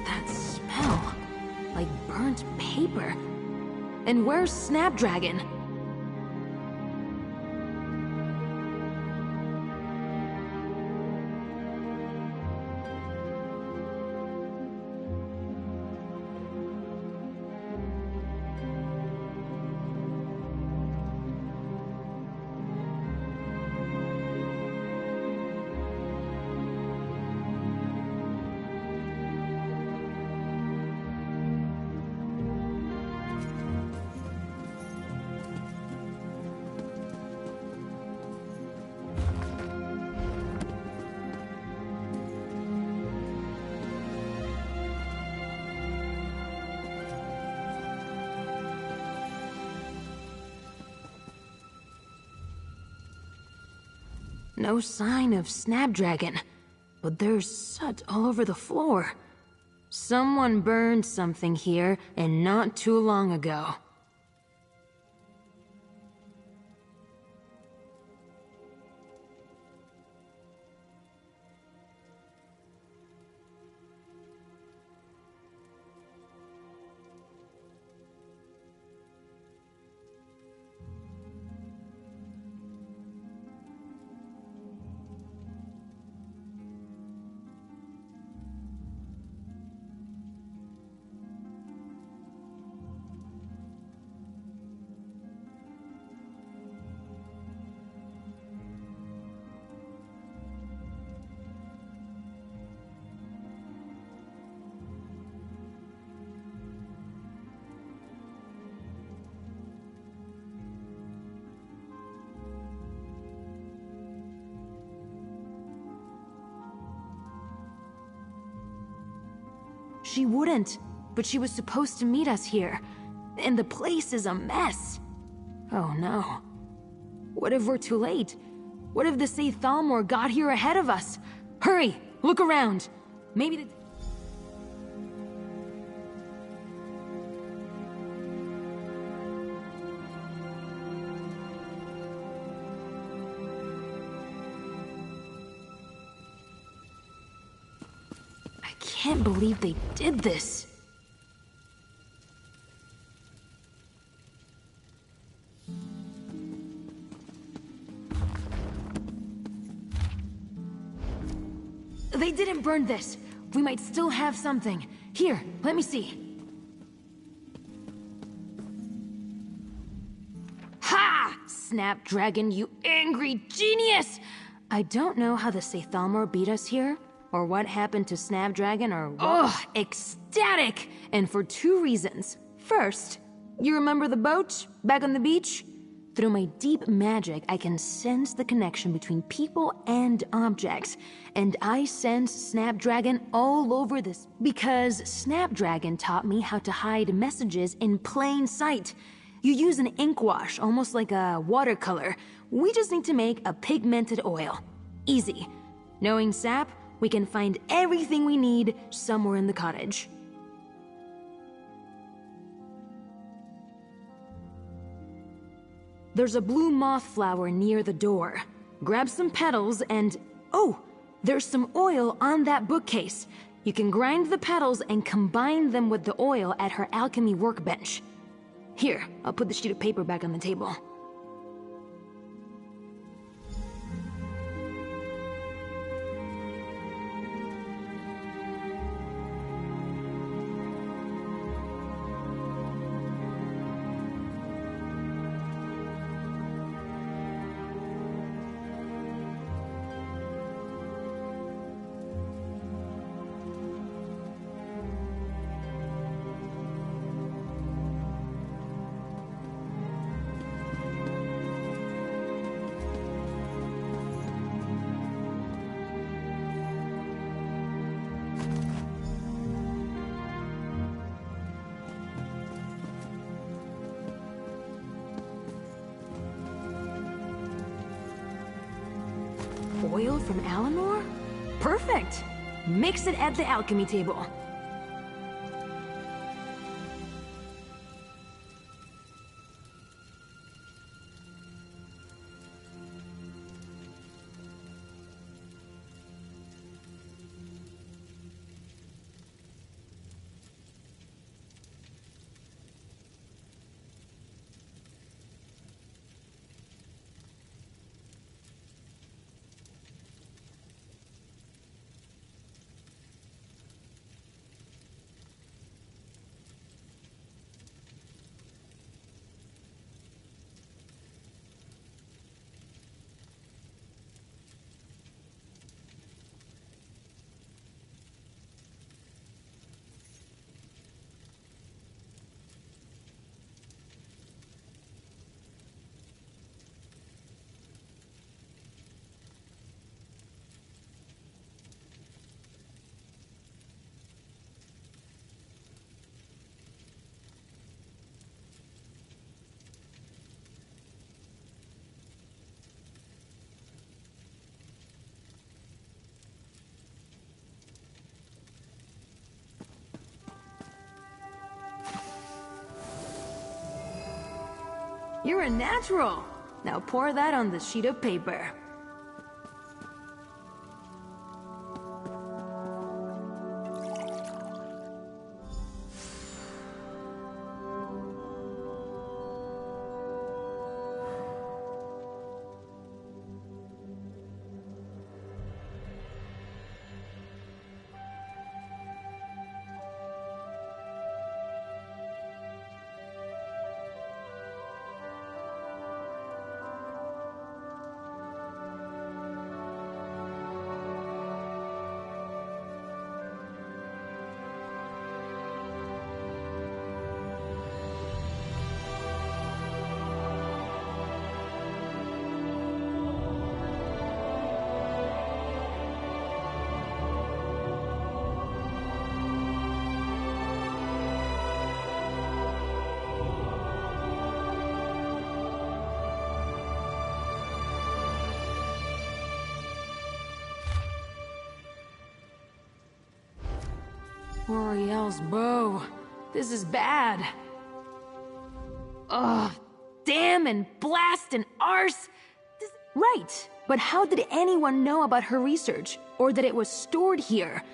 That smell. Like burnt paper. And where's Snapdragon? No sign of Snapdragon, but there's soot all over the floor. Someone burned something here, and not too long ago. She wouldn't, but she was supposed to meet us here. And the place is a mess. Oh no. What if we're too late? What if the Thalmor got here ahead of us? Hurry, look around. Maybe the... I can't believe they did this. They didn't burn this. We might still have something. Here, let me see. Ha! Snapdragon, you angry genius! I don't know how the Thalmor beat us here, or what happened to Snapdragon, or what. Ugh, ecstatic! And for two reasons. First, you remember the boat back on the beach? Through my deep magic, I can sense the connection between people and objects. And I sense Snapdragon all over this. Because Snapdragon taught me how to hide messages in plain sight. You use an ink wash, almost like a watercolor. We just need to make a pigmented oil. Easy. Knowing Sap, we can find everything we need somewhere in the cottage. There's a blue moth flower near the door. Grab some petals and... Oh! There's some oil on that bookcase. You can grind the petals and combine them with the oil at her alchemy workbench. Here, I'll put the sheet of paper back on the table. oil from Alanor? Perfect! Mix it at the alchemy table. You're a natural. Now pour that on the sheet of paper. Oriel's bow. This is bad. Ugh. Damn and blast and arse. Right. But how did anyone know about her research? Or that it was stored here?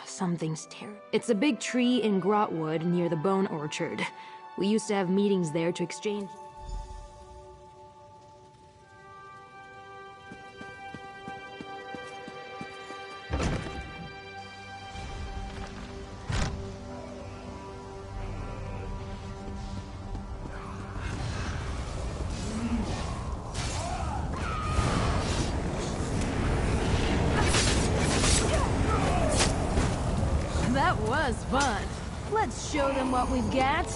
Something's terrible. It's a big tree in Grotwood near the Bone Orchard. We used to have meetings there to exchange... That was fun. Let's show them what we've got.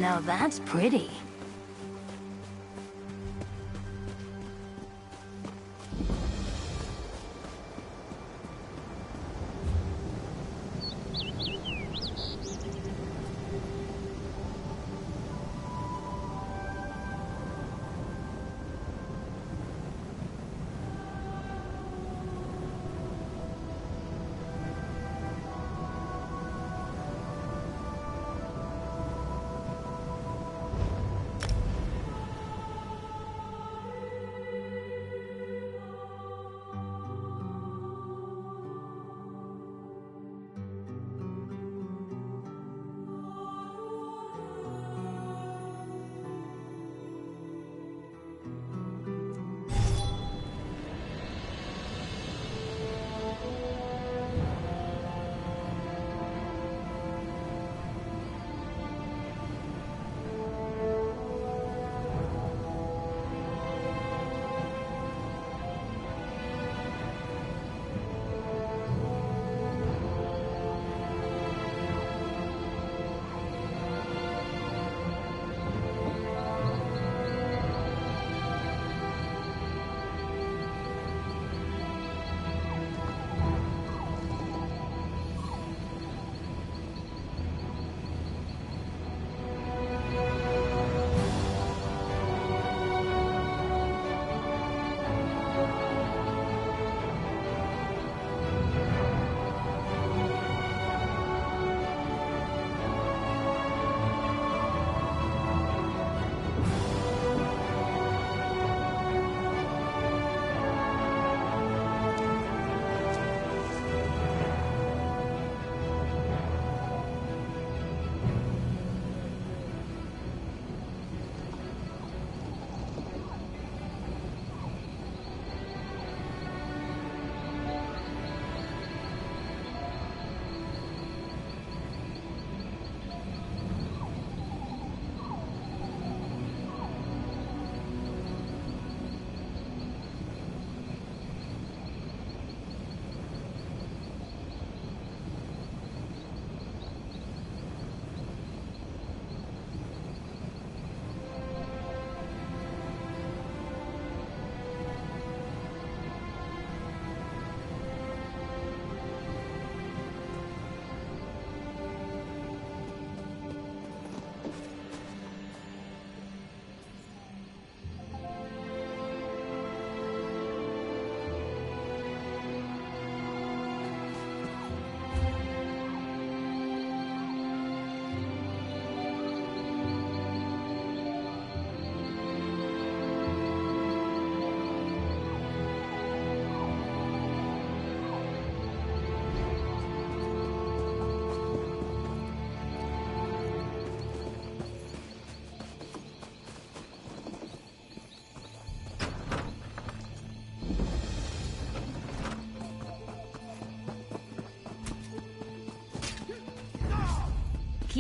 Now that's pretty.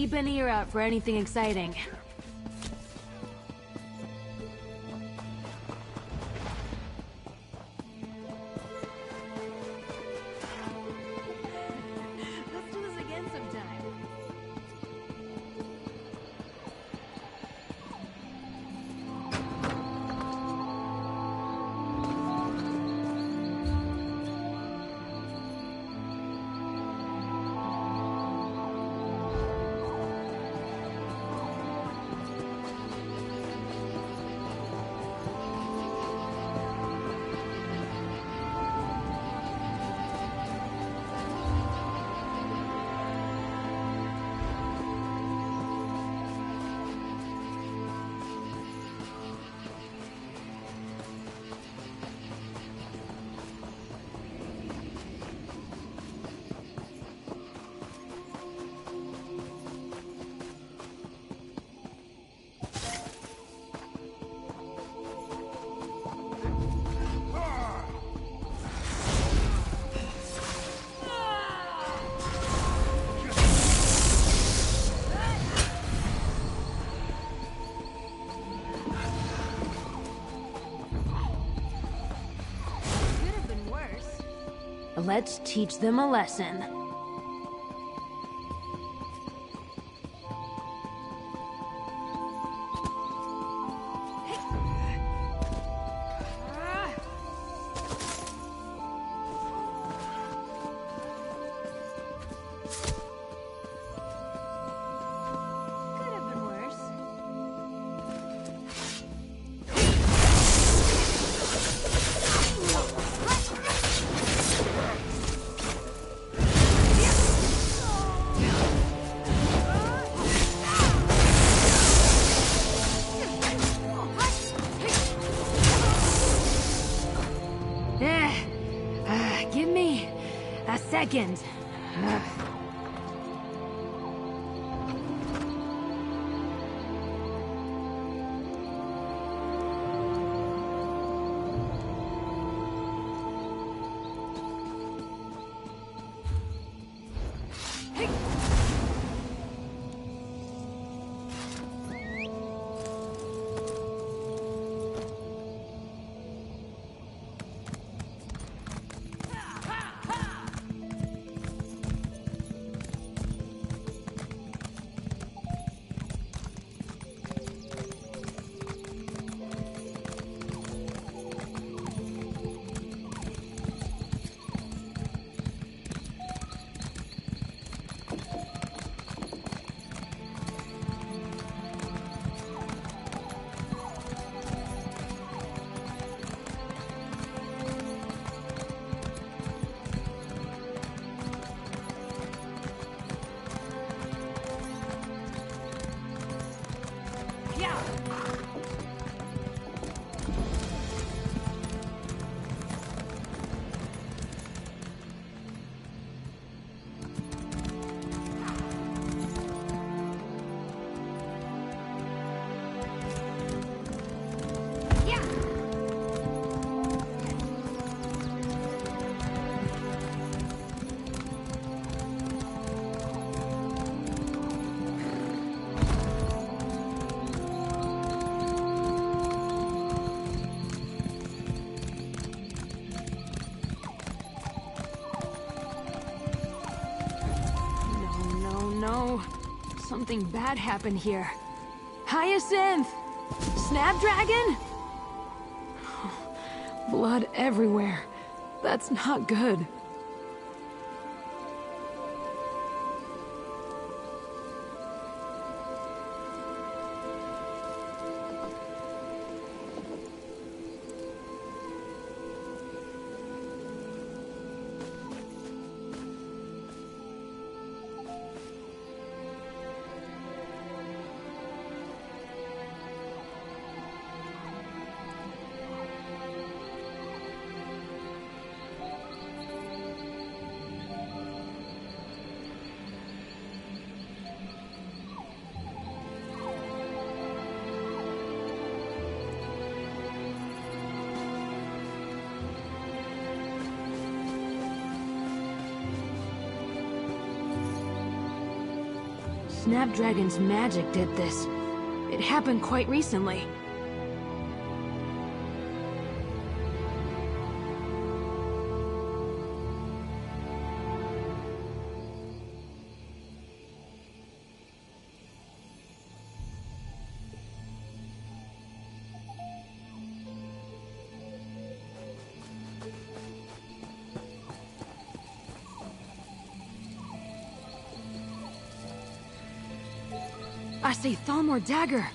keep an ear out for anything exciting. Let's do this again sometime. Let's teach them a lesson. Give me a second. No. Something bad happened here. Hyacinth! Snapdragon? Blood everywhere. That's not good. Snapdragon's magic did this. It happened quite recently. I say Thalmor dagger.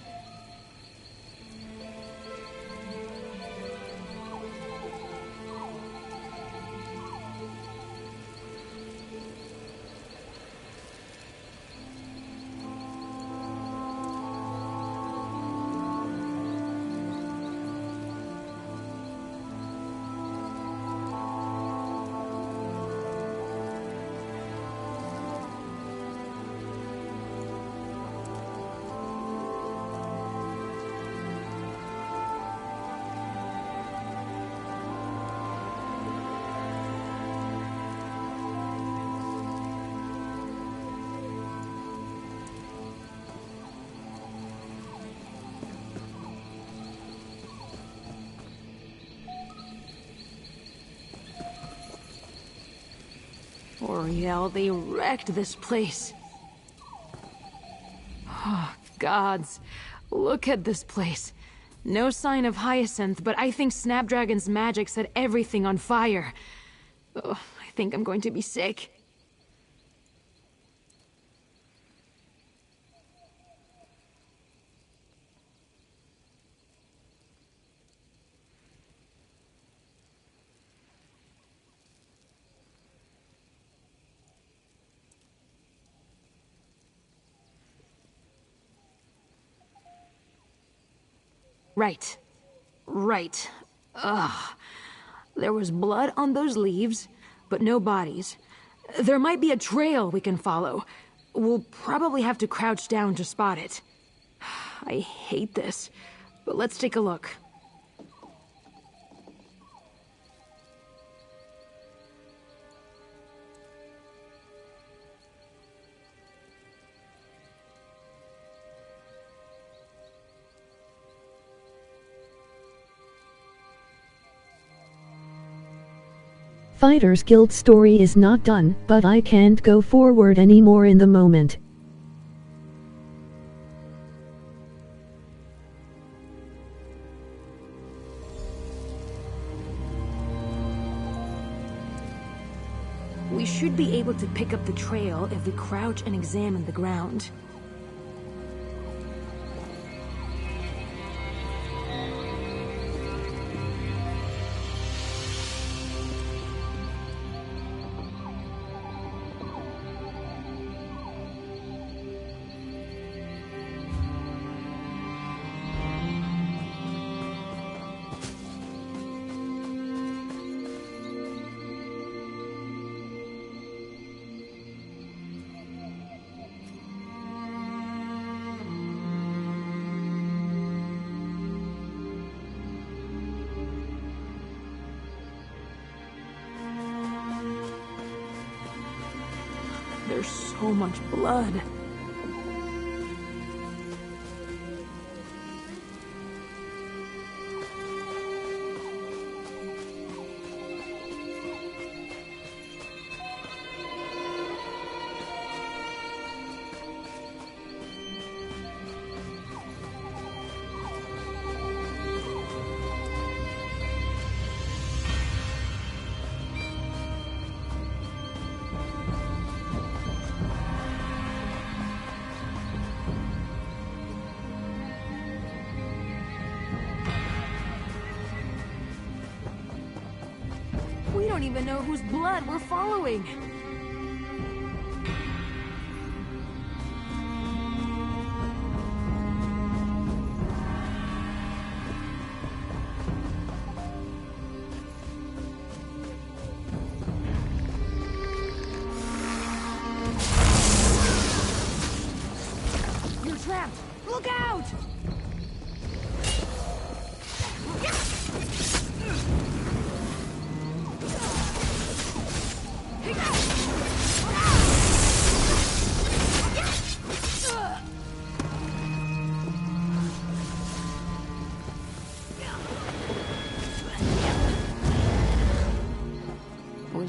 Oriel, they wrecked this place. Oh, gods. Look at this place. No sign of Hyacinth, but I think Snapdragon's magic set everything on fire. Oh, I think I'm going to be sick. Right. Ugh. There was blood on those leaves, but no bodies. There might be a trail we can follow. We'll probably have to crouch down to spot it. I hate this, but let's take a look. Fighters Guild story is not done, but I can't go forward anymore in the moment. We should be able to pick up the trail if we crouch and examine the ground. There's so much blood. We don't even know whose blood we're following. You're trapped! Look out! Pick up!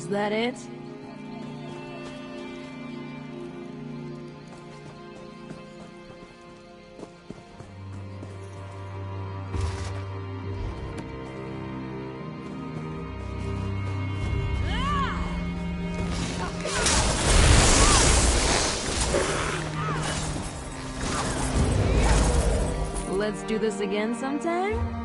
Is that it? Let's do this again sometime?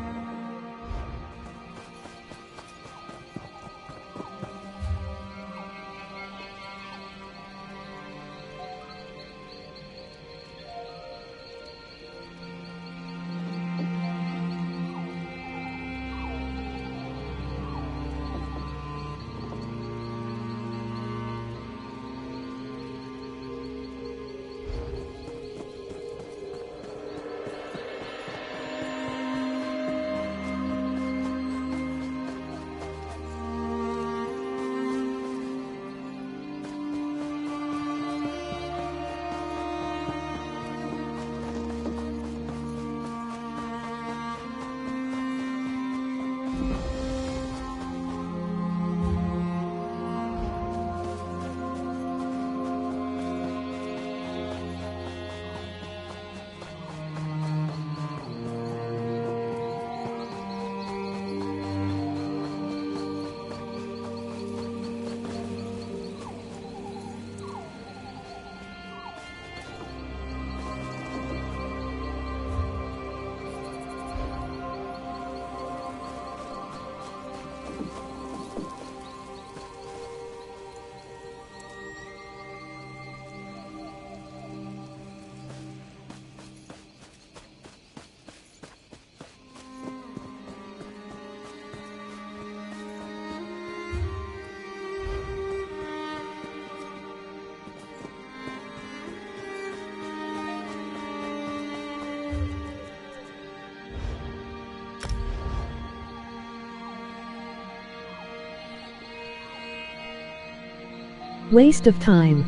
Waste of time.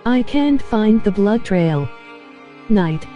I can't find the blood trail. Night.